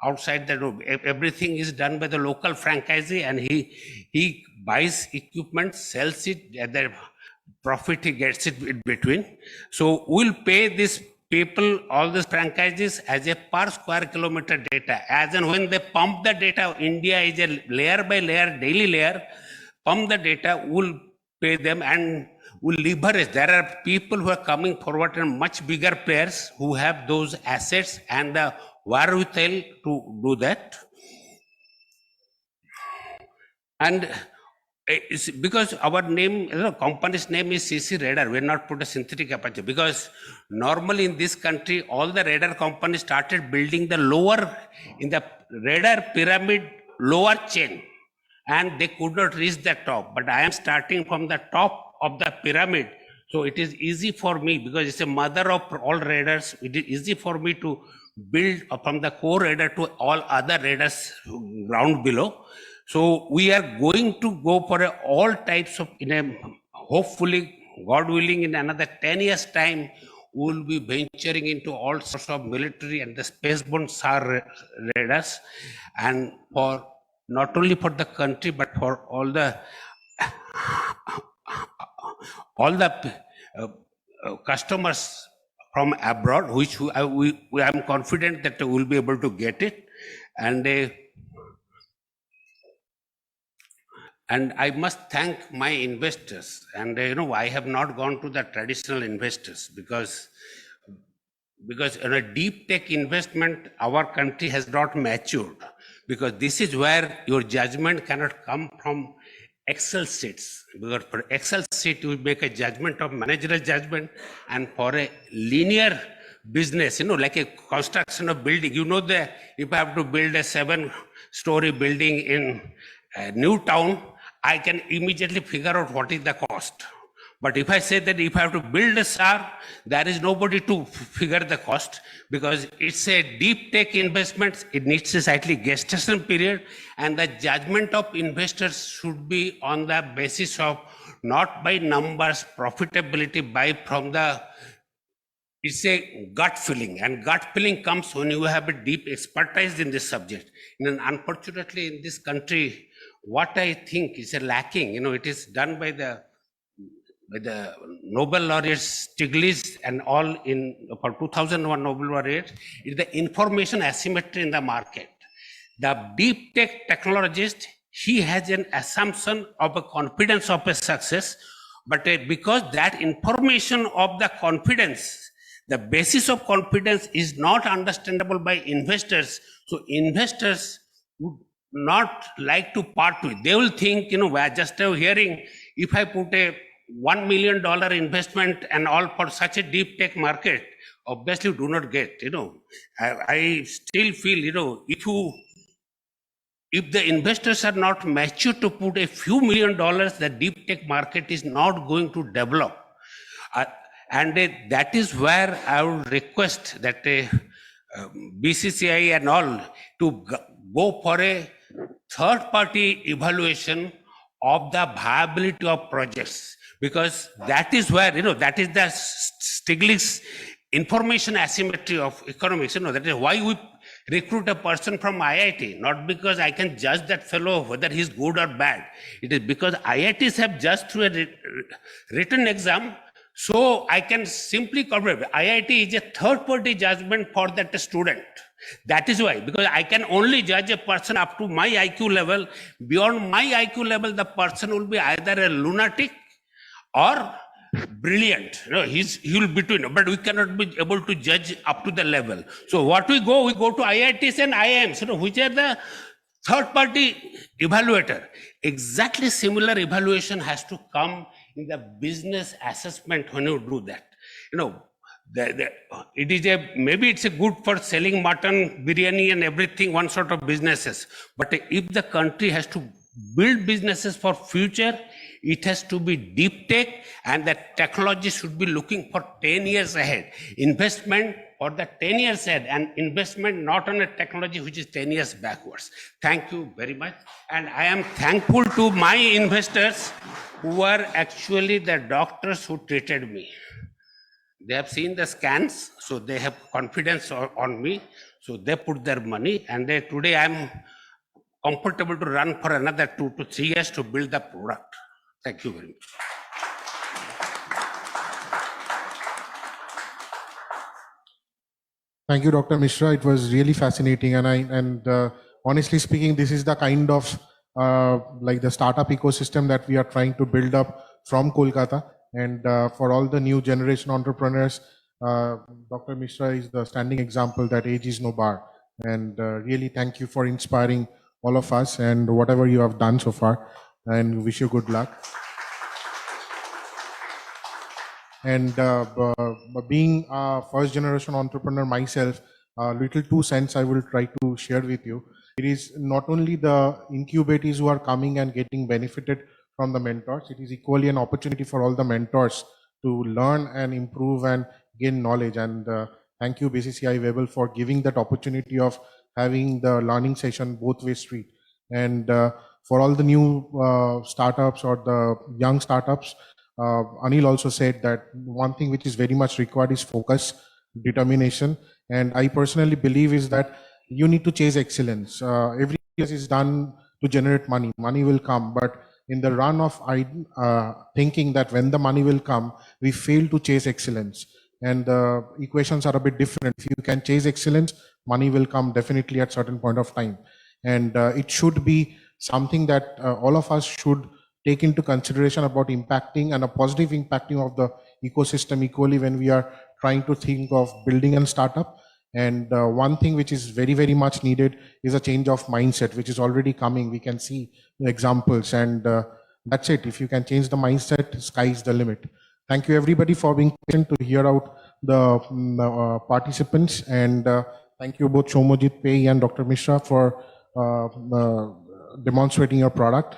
outside the room. Everything is done by the local franchisee, and he buys equipment, sells it, and the profit he gets it in between. So we'll pay this people, all these franchises, as a per square kilometer data. As and when they pump the data, India is a layer by layer, daily layer, pump the data, we'll pay them and we'll leverage. There are people who are coming forward and much bigger players who have those assets and the wherewithal to do that. And it's because our name, company's name is CC Radar. We're not put a synthetic aperture, because normally in this country, all the radar companies started building the lower, in the radar pyramid, lower chain, and they could not reach the top. But I am starting from the top of the pyramid. So it is easy for me, because it's a mother of all radars. It is easy for me to build from the core radar to all other radars ground below. So we are going to go for all types of, hopefully, God willing, in another 10 years time, we will be venturing into all sorts of military and the spaceborne SAR radars, and for not only for the country, but for all the customers from abroad, which I am confident that we will be able to get it. And I must thank my investors. And I have not gone to the traditional investors, because in a deep tech investment, our country has not matured. because this is where your judgment cannot come from Excel sheets. Because for Excel sheet, you make a judgment of managerial judgment, and for a linear business, like a construction of building, that if I have to build a 7-story building in New Town, I can immediately figure out what is the cost. But if I say that if I have to build a SAR, there is nobody to figure the cost, because it's a deep tech investment. It needs a slightly gestation period, and the judgment of investors should be on the basis of not by numbers, profitability, it's a gut feeling, and gut feeling comes when you have a deep expertise in this subject. And unfortunately, in this country, what I think is a lacking, it is done by the Nobel laureates Stiglitz and all for 2001 Nobel laureates, is the information asymmetry in the market. The deep tech technologist, he has an assumption of a confidence of a success, but because that information of the confidence, the basis of confidence is not understandable by investors, so investors would not like to part with. They will think, we're just hearing, if I put a $1 million investment and all for such a deep tech market, obviously do not get, I still feel, if the investors are not mature to put a few $1 million, the deep tech market is not going to develop. And that is where I would request that BCCI and all to go for a third-party evaluation of the viability of projects, because that is where, that is the Stiglitz information asymmetry of economics. That is why we recruit a person from IIT, not because I can judge that fellow whether he's good or bad. It is because IITs have judged through a written exam. So I can simply correlate. IIT is a third-party judgment for that student. That is why, because I can only judge a person up to my IQ level. Beyond my IQ level, the person will be either a lunatic or brilliant. He will be between, but we cannot be able to judge up to the level. So what we go to IITs and IIMs, which are the third-party evaluator. Exactly similar evaluation has to come in the business assessment when you do that. It is maybe it's a good for selling mutton, biryani and everything, one sort of businesses. But if the country has to build businesses for future, it has to be deep tech, and the technology should be looking for 10 years ahead. Investment for the 10 years ahead, and investment not on a technology which is 10 years backwards. Thank you very much. And I am thankful to my investors who were actually the doctors who treated me. They have seen the scans, so they have confidence on me. So they put their money, and today I am comfortable to run for another 2 to 3 years to build the product. Thank you very much. Thank you, Dr. Mishra. It was really fascinating, and honestly speaking, this is the kind of like the startup ecosystem that we are trying to build up from Kolkata. And for all the new generation entrepreneurs, Dr. Mishra is the standing example that age is no bar. And really, thank you for inspiring all of us and whatever you have done so far. And wish you good luck. And being a first generation entrepreneur myself, little 2 cents I will try to share with you. It is not only the incubators who are coming and getting benefited from the mentors, it is equally an opportunity for all the mentors to learn and improve and gain knowledge. And thank you BCCI Webel for giving that opportunity of having the learning session both way street. And for all the new startups or the young startups, Anil also said that one thing which is very much required is focus, determination. And I personally believe is that you need to chase excellence. Every is done to generate money. Money will come, but in the run of thinking that when the money will come, we fail to chase excellence. And the equations are a bit different. If you can chase excellence, money will come definitely at certain point of time. And it should be something that all of us should take into consideration about impacting and a positive impacting of the ecosystem equally when we are trying to think of building a startup. And one thing which is very, very much needed is a change of mindset, which is already coming. We can see the examples, and that's it. If you can change the mindset, sky is the limit. Thank you everybody for being patient to hear out the participants, and thank you both Shomojit Pei and Dr. Mishra for demonstrating your product.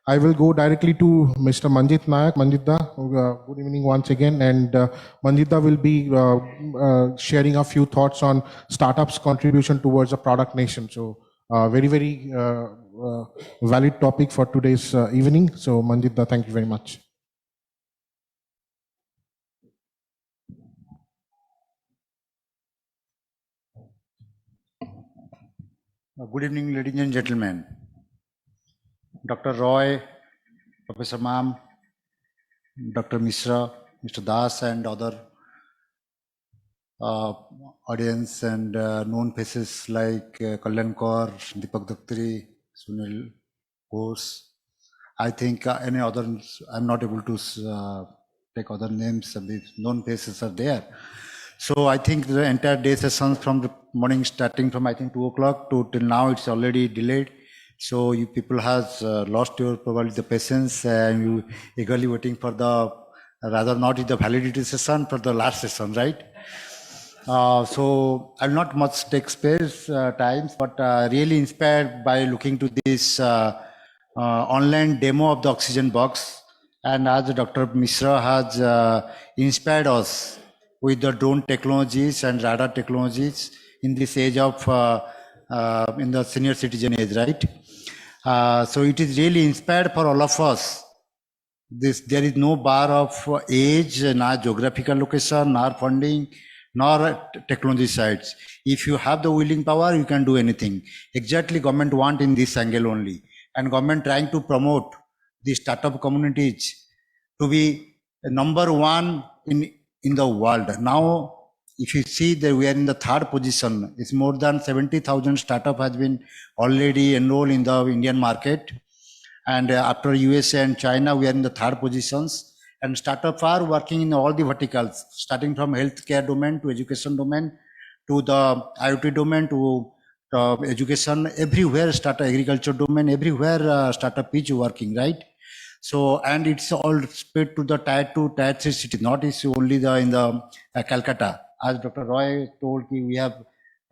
I will go directly to Mr. Manjit Nayak. Manjitda, good evening once again. And Manjitda will be sharing a few thoughts on startups' contribution towards a product nation. So very, very valid topic for today's evening. So Manjitda, thank you very much. Good evening, ladies and gentlemen. Dr. Roy, Professor Mam, Dr. Mishra, Mr. Das, and other audience and known faces like Kalyan Kaur, Deepak Daktari, Sunil Ghosh. I think any others, I'm not able to take other names, the known faces are there. So I think the entire day sessions from the morning, starting from I think 2 o'clock to till now, it's already delayed. So you people has lost your probably the patience and you eagerly waiting for the rather not in the validity session for the last session, right? So I'll not much take space times, but really inspired by looking to this online demo of the oxygen box, and as Dr. Mishra has inspired us with the drone technologies and radar technologies in this age of in the senior citizen age, right? So it is really inspired for all of us. There is no bar of age, nor geographical location, nor funding, nor technology sides. If you have the willing power, you can do anything. Exactly government want in this angle only. And government trying to promote the startup communities to be number one in the world. Now, if you see that we are in the third position, it's more than 70,000 startup has been already enrolled in the Indian market. And after USA and China, we are in the third positions. And startups are working in all the verticals, starting from healthcare domain to education domain, to the IoT domain, to education, everywhere startup, agriculture domain, everywhere startup is working, right? So, and it's all spread to the tier 2, tier 3 cities, not it's only in the Calcutta. As Dr. Roy told me, we have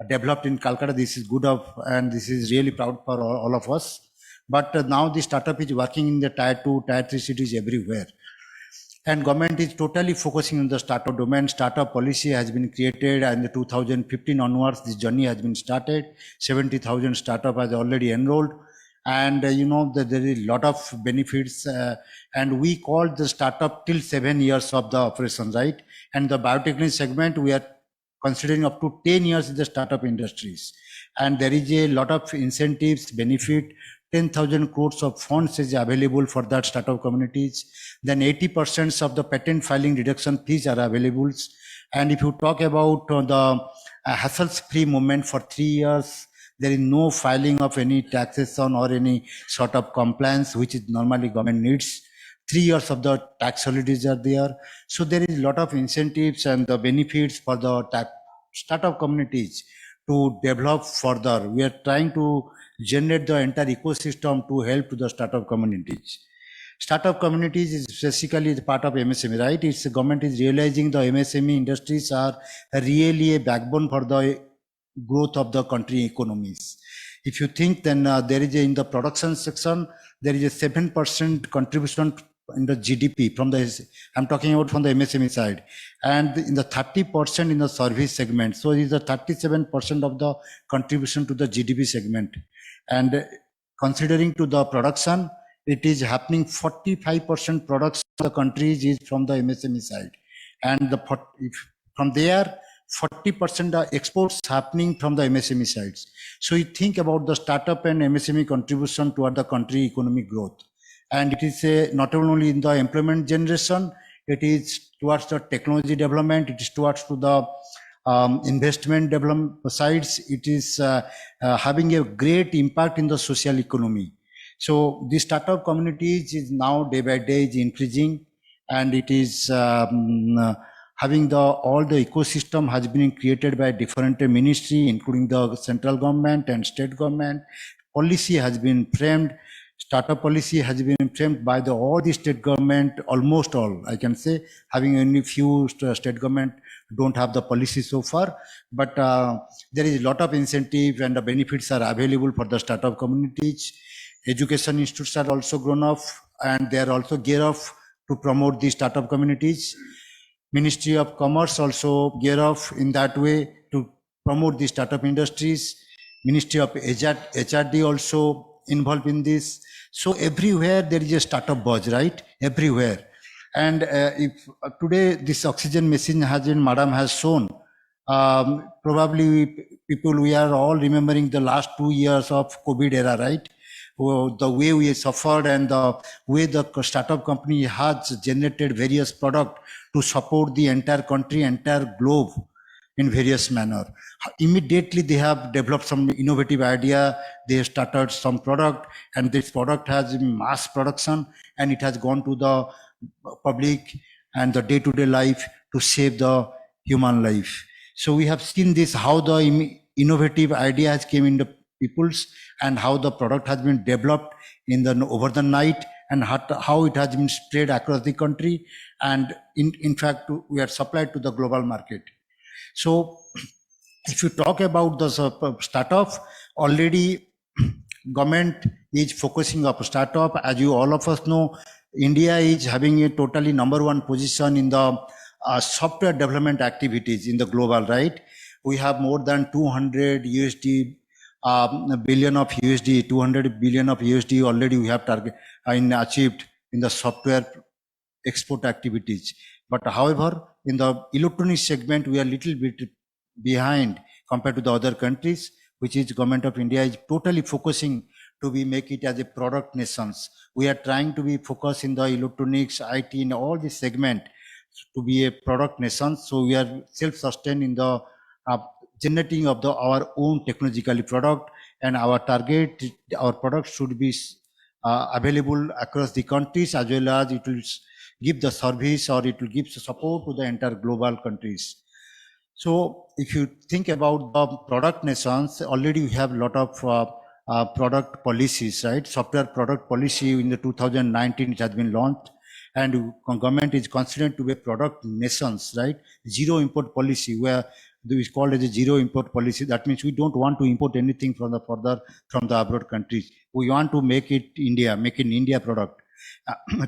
developed in Calcutta. This is good and this is really proud for all of us. But now the startup is working in the tier 2, tier 3 cities everywhere. And government is totally focusing on the startup domain. Startup policy has been created, and the 2015 onwards, this journey has been started. 70,000 startup has already enrolled. And you know that there is a lot of benefits, and we call the startup till 7 years of the operation, right? And the biotechnology segment, we are considering up to 10 years in the startup industries. And there is a lot of incentives, benefit, 10,000 crores of funds is available for that startup communities. Then 80% of the patent filing reduction fees are available. And if you talk about the hassles-free movement for 3 years, there is no filing of any taxation or any sort of compliance, which is normally government needs. 3 years of the tax holidays are there. So there is a lot of incentives and the benefits for the startup communities to develop further. We are trying to generate the entire ecosystem to help to the startup communities. Startup communities is basically the part of MSME, right? It's the government is realizing the MSME industries are really a backbone for the growth of the country economies. If you think, then there is in the production section, there is a 7% contribution in the GDP from the, I'm talking about from the MSME side, and in the 30% in the service segment. So it is a 37% of the contribution to the GDP segment. And considering to the production, it is happening 45% production of the countries is from the MSME side. And from there, 40% of exports happening from the MSME sides. So you think about the startup and MSME contribution toward the country economic growth. And it is not only in the employment generation, it is towards the technology development, it is towards to the investment development sides. It is having a great impact in the social economy. So the startup communities is now day by day is increasing, and it is having all the ecosystem has been created by different ministry, including the central government and state government. Policy has been framed. Startup policy has been framed by all the state government, almost all, I can say, having only few state government don't have the policy so far, but there is a lot of incentive and the benefits are available for the startup communities. Education institutes are also grown up and they are also gear up to promote the startup communities. Ministry of Commerce also gear up in that way to promote the startup industries. Ministry of HRD also involved in this. So everywhere there is a startup buzz, right? Everywhere. And if today this oxygen machine has been, Madam has shown, probably people, we are all remembering the last 2 years of COVID era, right? The way we suffered and the way the startup company has generated various products to support the entire country, entire globe in various manner. Immediately they have developed some innovative idea, they have started some product and this product has mass production and it has gone to the public and the day-to-day life to save the human life. So we have seen this, how the innovative idea has came in the peoples and how the product has been developed in the over the night and how it has been spread across the country and in fact we are supplied to the global market. So if you talk about the startup, already government is focusing on startup. As you all of us know, India is having a totally #1 position in the software development activities in the global, right? We have more than 200 billion of USD, 200 billion of USD already we have achieved in the software export activities. But however, in the electronic segment, we are a little bit behind compared to the other countries, which is government of India is totally focusing to make it as a product nations. We are trying to be focused in the electronics, IT, in all this segment to be a product nation. So we are self-sustained in the generating of our own technological product, and our target, our product should be available across the countries, as well as it will give the service or it will give support to the entire global countries. So if you think about the product nations, already we have a lot of product policies, right? Software product policy in the 2019 it has been launched, and government is considered to be product nations, right? Zero import policy, where is called as a zero import policy. That means we don't want to import anything from the abroad countries. We want to make it India, make an India product.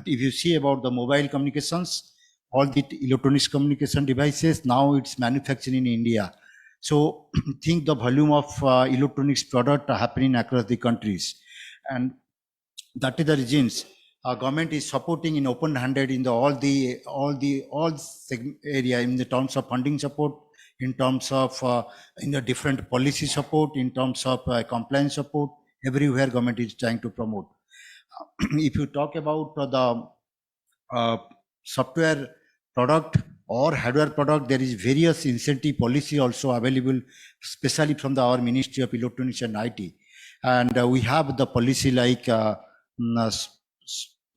If you see about the mobile communications, all the electronics communication devices, now it's manufactured in India. So think the volume of electronics product happening across the countries. And that is the reasons government is supporting in open-handed in all area in the terms of funding support, in terms of in the different policy support, in terms of compliance support. Everywhere government is trying to promote. If you talk about the software product or hardware product, there is various incentive policy also available, especially from our Ministry of Electronics and IT. And we have the policy like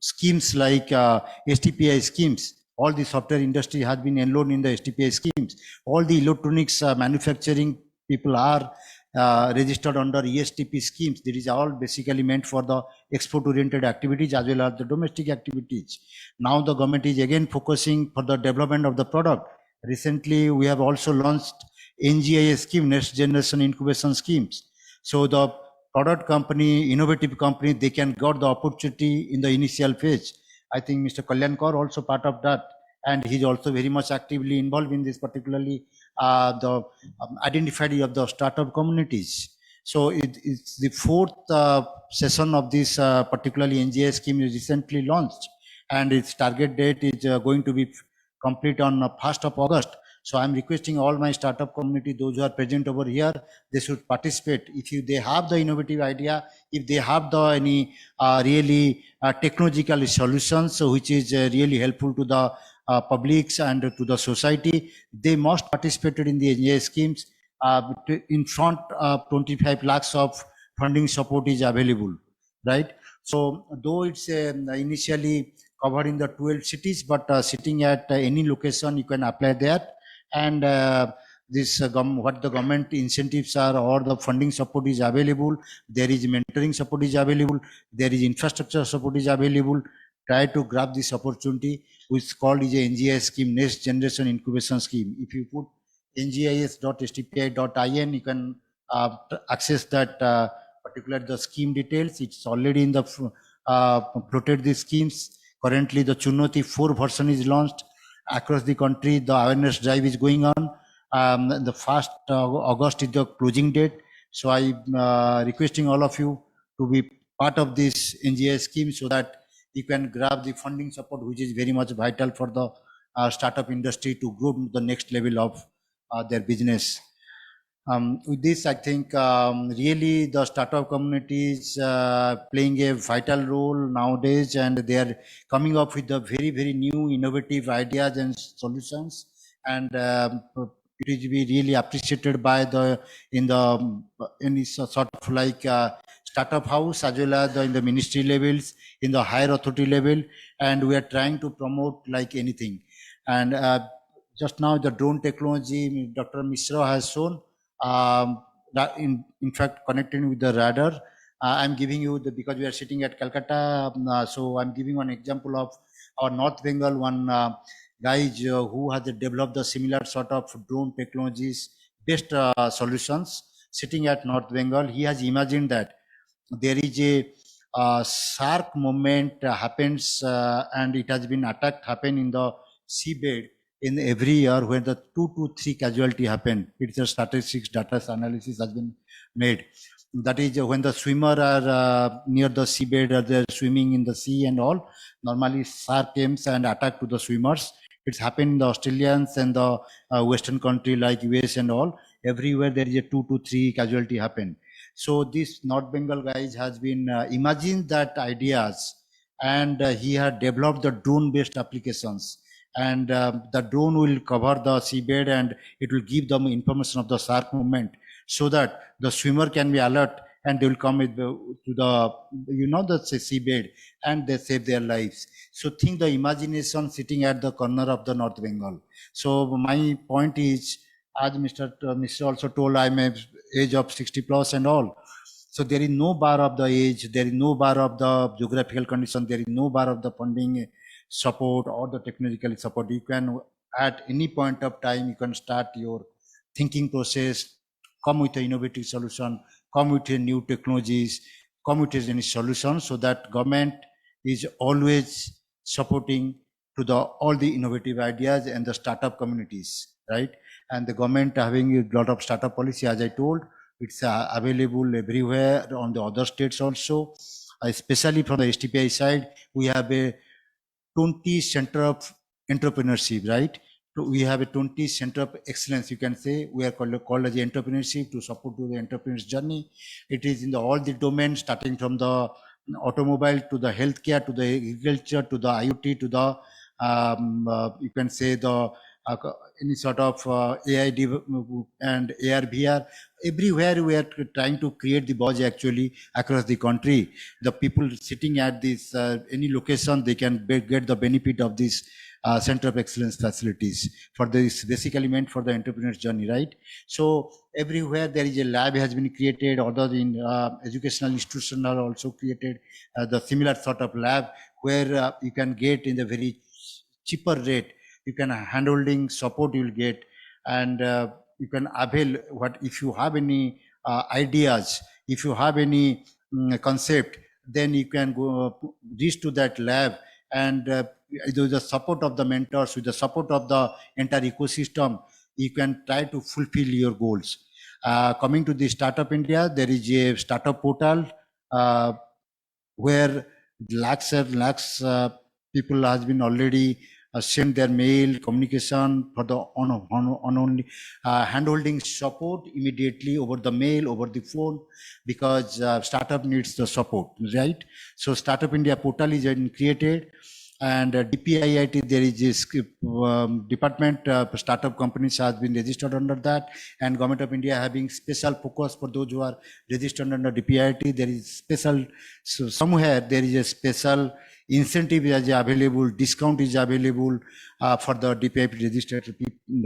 schemes like STPI schemes. All the software industry has been enrolled in the STPI schemes. All the electronics manufacturing people are registered under ESTP schemes. This is all basically meant for the export-oriented activities as well as the domestic activities. Now the government is again focusing for the development of the product. Recently, we have also launched NGIS scheme, Next Generation Incubation Schemes. So the product company, innovative company, they can get the opportunity in the initial phase. I think Mr. Kalyan Kaur also part of that, and he's also very much actively involved in this, particularly the identified of the startup communities. So it's the fourth session of this particularly NGI scheme is recently launched, and its target date is going to be complete on 1st of August. So I'm requesting all my startup community, those who are present over here, they should participate. If they have the innovative idea, if they have the any really technological solutions, so which is really helpful to the publics and to the society, they must participate in the NGI schemes. In front, 25 lakhs of funding support is available, right? So though it's initially covered in the 12 cities, but sitting at any location, you can apply that. And what the government incentives are or the funding support is available. There is mentoring support is available. There is infrastructure support is available. Try to grab this opportunity, which is called is a NGIS scheme, Next Generation Incubation Scheme. If you put ngis.stpi.in, you can access that particular the scheme details. It's already in the floated the schemes. Currently, the Chunoti 4 version is launched across the country. The awareness drive is going on. The 1st August is the closing date. So I requesting all of you to be part of this NGI scheme so that you can grab the funding support, which is very much vital for the startup industry to grow to the next level of their business. With this, I think really the startup community is playing a vital role nowadays, and they are coming up with the very, very new innovative ideas and solutions. And it is be really appreciated by in sort of like startup house as well as in the ministry levels, in the higher authority level, and we are trying to promote like anything. And just now the drone technology, Dr. Mishra has shown. That in fact, connecting with the radar, I'm giving you because we are sitting at Calcutta, so I'm giving one example of our North Bengal one guys who has developed the similar sort of drone technologies based solutions sitting at North Bengal. He has imagined that there is a shark movement happens and it has been happen in the seabed in every year where the 2 to 3 casualty happen. It's a statistics data analysis has been made. That is when the swimmer are near the seabed, or they're swimming in the sea and all, normally shark comes and attack to the swimmers. It's happened in the Australians and the Western country like US and all. Everywhere there is a 2 to 3 casualty happen. So this North Bengal guys has been imagined that ideas, and he had developed the drone based applications. And the drone will cover the seabed and it will give them information of the shark movement so that the swimmer can be alert and they will come to the the seabed and they save their lives. So think the imagination sitting at the corner of the North Bengal. So my point is, as Mr. also told, I'm a age of 60 plus and all. So there is no bar of the age, there is no bar of the geographical condition, there is no bar of the funding support or the technological support. You can at any point of time, you can start your thinking process, come with an innovative solution, come with new technologies, come with any solution, so that government is always supporting to all the innovative ideas and the startup communities, right? And the government having a lot of startup policy, as I told, it's available everywhere on the other states also, especially from the STPI side. We have a 20 center of entrepreneurship, right? So we have a 20 center of excellence, you can say. We are called as entrepreneurship to support to the entrepreneur's journey. It is in all the domains, starting from the automobile to the healthcare to the agriculture to the IoT to the you can say the any sort of AI and AR VR. Everywhere we are trying to create the buzz actually across the country. The people sitting at this any location, they can get the benefit of this center of excellence facilities for this basically meant for the entrepreneur's journey, right? So everywhere there is a lab has been created, other in educational institutions are also created the similar sort of lab where you can get in the very cheaper rate, you can handholding support you will get, and you can avail what if you have any ideas, if you have any concept, then you can go reach to that lab, and with the support of the mentors, with the support of the entire ecosystem, you can try to fulfill your goals. Coming to the Startup India, there is a startup portal where lakhs and lakhs people has been already send their mail communication for the only hand-holding support immediately over the mail, over the phone, because startup needs the support, right? So Startup India portal is created, and DPIIT, there is a department startup companies has been registered under that, and Government of India having special focus for those who are registered under DPIIT. There is special, so somewhere there is a special incentive is available, discount is available for the DPIP registered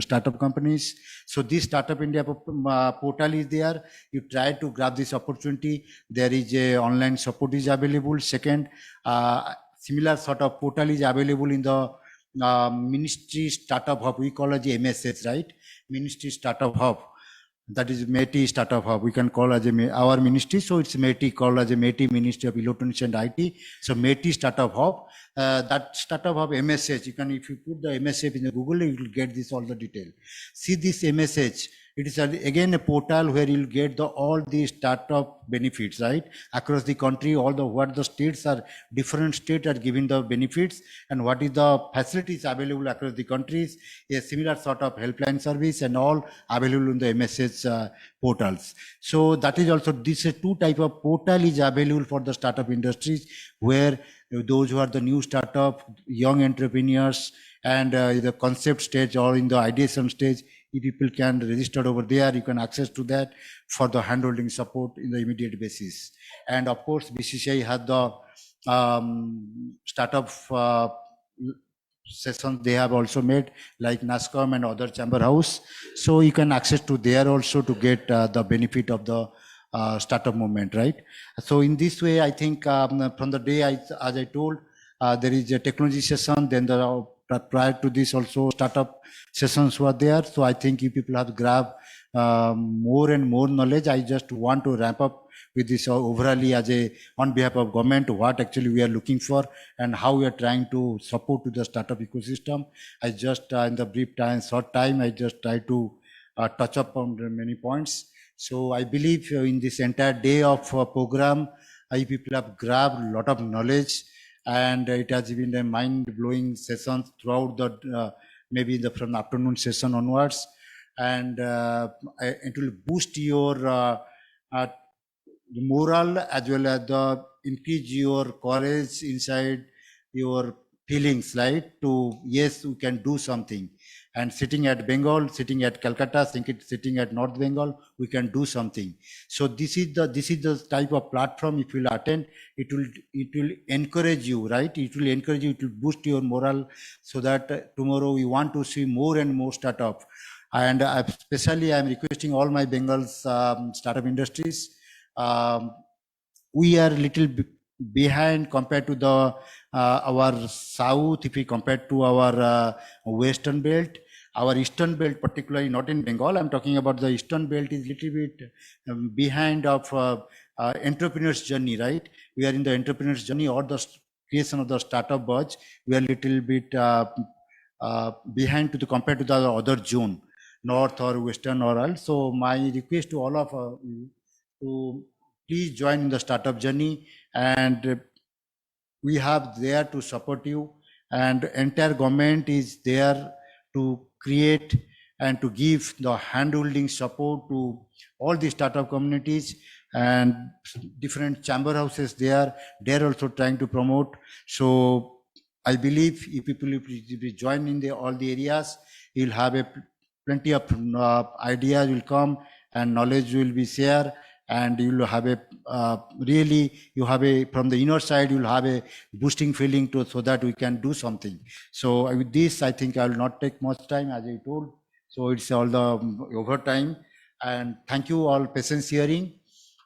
startup companies. So this Startup India portal is there. You try to grab this opportunity. There is a online support is available. Second, similar sort of portal is available in the Ministry Startup Hub. We call it the MSH, right? Ministry Startup Hub. That is METI Startup Hub. We can call as our ministry. So it's METI, called as a METI, Ministry of Electronics and IT. So METI Startup Hub. That Startup Hub MSH, you can, if you put the MSH in the Google, you will get this all the detail. See this MSH. It is again a portal where you'll get all the startup benefits, right? Across the country, what the states are, different states are giving the benefits, and what is the facilities available across the countries, a similar sort of helpline service and all available in the MSH portals. So that is also, this two type of portal is available for the startup industries, where those who are the new startup, young entrepreneurs, and the concept stage or in the ideation stage, if people can register over there, you can access to that for the handholding support in the immediate basis. And of course, BCCI had the startup sessions they have also made, like NASCOM and other chamber house. So you can access to there also to get the benefit of the startup movement, right? So in this way, I think from the day, as I told, there is a technology session, then prior to this also startup sessions were there. So I think you people have grabbed more and more knowledge. I just want to wrap up with this overally as on behalf of government, what actually we are looking for and how we are trying to support to the startup ecosystem. I just in the brief time, short time, I just try to touch up on many points. So I believe in this entire day of program, you people have grabbed a lot of knowledge, and it has been a mind-blowing sessions throughout the maybe from the afternoon session onwards, and it will boost your moral as well as the increase your courage inside your feelings, right? To yes, we can do something. And sitting at Bengal, sitting at Calcutta, sitting at North Bengal, we can do something. So this is the type of platform. If you will attend, it will encourage you, right? It will encourage you, it will boost your morale, so that tomorrow we want to see more and more startup. And especially, I'm requesting all my Bengal's startup industries. We are a little behind compared to the our south. If we compare to our western belt, our eastern belt, particularly not in Bengal, I'm talking about the eastern belt, is little bit behind of entrepreneur's journey, right? We are in the entrepreneur's journey or the creation of the startup buzz. We are little bit behind to the compared to the other zone, north or western or all. So my request to all of you to please join in the startup journey, and we have there to support you, and entire government is there to create and to give the hand-holding support to all the startup communities, and different chamber houses they're also trying to promote. So I believe if people join in all the areas, you'll have plenty of ideas will come and knowledge will be shared, and you will have really from the inner side, you'll have a boosting feeling so that we can do something. So with this, I think I will not take much time, as I told. So it's all the overtime, and thank you all patience hearing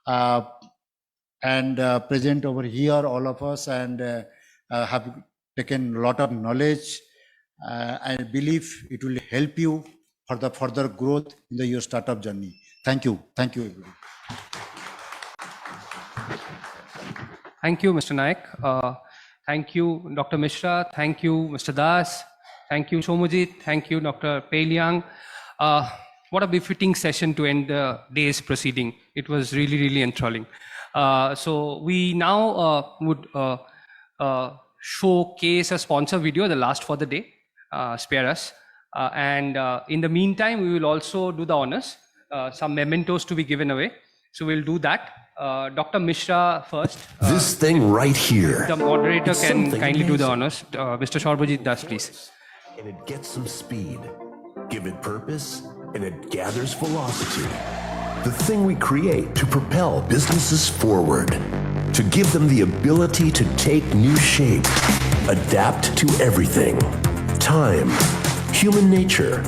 and present over here, all of us, and have taken a lot of knowledge. I believe it will help you for the further growth in your startup journey. Thank you everybody. Thank you, Mr. Naik. Thank you, Dr. Mishra. Thank you, Mr. Das. Thank you, Shomujit. Thank you, Dr. Peliang. What a befitting session to end the day's proceeding. It was really, really enthralling. So we now would showcase a sponsor video, the last for the day, spare us. And in the meantime, we will also do the honors, some mementos to be given away. So we'll do that. Dr. Mishra first. This thing right here. The moderator can kindly do the honors. Mr. Shorbojit Das, please. And it gets some speed. Give it purpose, and it gathers velocity. The thing we create to propel businesses forward. to give them the ability to take new shape, adapt to everything. Time, human nature,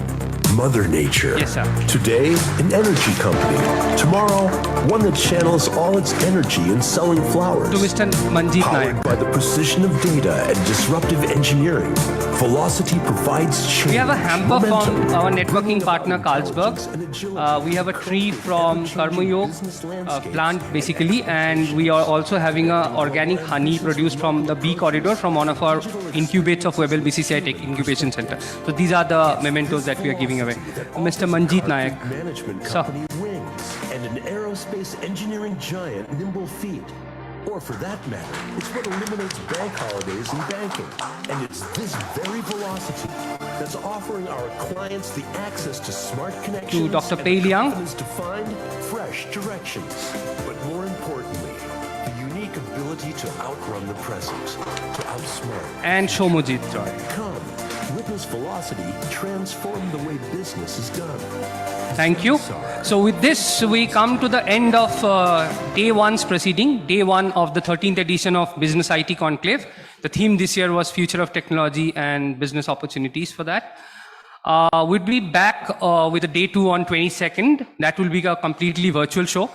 Mother Nature. Yes, sir. Today, an energy company. Tomorrow, one that channels all its energy in selling flowers. To Mr. Manjeet Powered Naik. by the precision of data and disruptive engineering, Velocity provides change. We have a hamper momentum, from our networking bringing partner progress Carlsberg. and agility We have a to tree create from ever-changing Karmayog business landscapes. plant basically, and we are also having a organic honey produced from the B corridor from one of our incubates of Webel BCCI Tech Incubation Center. So these are the mementos that we are giving away. Mr. Manjeet Naik. Management Sir. company Wings and an aerospace engineering giant Nimble Feet. Or for that matter, it's what eliminates bank holidays in banking. And it's this very velocity that's offering our clients the access to smart connections Dr. and Pei the Liang. confidence to find fresh directions. But more importantly, the unique ability to outrun the present, to outsmart. And Shomujit Joy. Come, witness Velocity transform the way business is done. Thank you. So with this, we come to the end of day one's proceeding, day one of the 13th edition of Business IT Conclave. The theme this year was Future of Technology and Business Opportunities for that. We'll be back with a day two on 22nd. That will be a completely virtual show.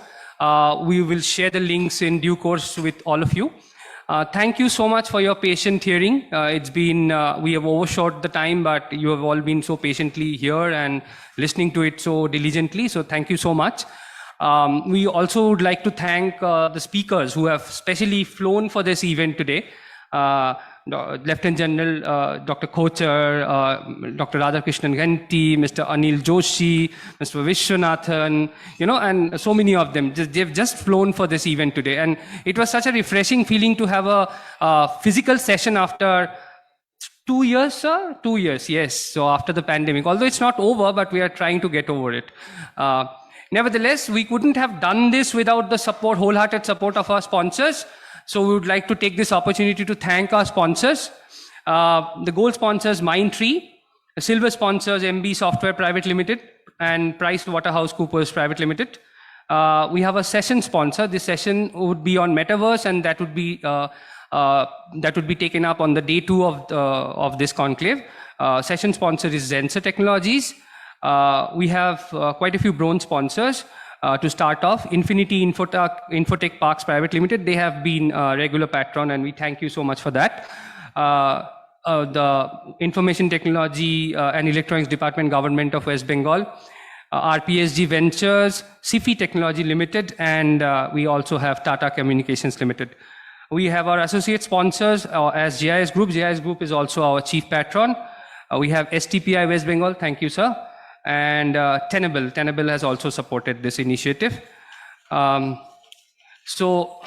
We will share the links in due course with all of you. Thank you so much for your patient hearing. It's been, we have overshot the time, but you have all been so patiently here and listening to it so diligently. So thank you so much. We also would like to thank the speakers who have specially flown for this event today. Lieutenant General Dr. Kochar, Dr. Radhakrishnan Genti, Mr. Anil Joshi, Mr. Vishwanathan, and so many of them. They've just flown for this event today. And it was such a refreshing feeling to have a physical session after 2 years, sir? 2 years, yes. So after the pandemic, although it's not over, but we are trying to get over it. Nevertheless, we couldn't have done this without the support, wholehearted support of our sponsors. So we would like to take this opportunity to thank our sponsors. The gold sponsors, Mindtree. The silver sponsors, MB Software Private Limited and PricewaterhouseCoopers Private Limited. We have a session sponsor. This session would be on Metaverse, and that would be taken up on the day two of this conclave. Session sponsor is Zenser Technologies. We have quite a few bronze sponsors. To start off, Infinity Infotech Parks Private Limited. They have been a regular patron, and we thank you so much for that. The Information Technology and Electronics Department, Government of West Bengal, RPSG Ventures, SIFI Technology Limited, and we also have Tata Communications Limited. We have our associate sponsors as GIS Group. GIS Group is also our chief patron. We have STPI West Bengal. Thank you, sir. And Tenable. Tenable has also supported this initiative. So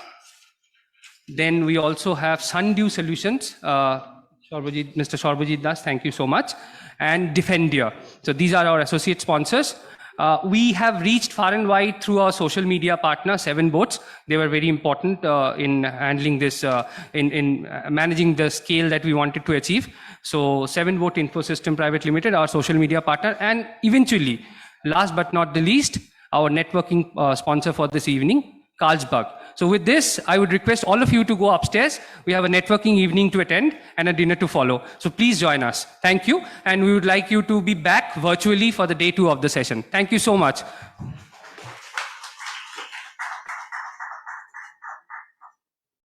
then we also have Sundew Solutions. Mr. Sharbajit Das, thank you so much. And Defendia. So these are our associate sponsors. We have reached far and wide through our social media partner, 7 Boats. They were very important in handling this, in managing the scale that we wanted to achieve. So 7 Boat Infosystem Private Limited, our social media partner, and eventually, last but not the least, our networking sponsor for this evening, Carlsberg. So with this, I would request all of you to go upstairs. We have a networking evening to attend and a dinner to follow. So please join us. Thank you. And we would like you to be back virtually for the day 2 of the session. Thank you so much.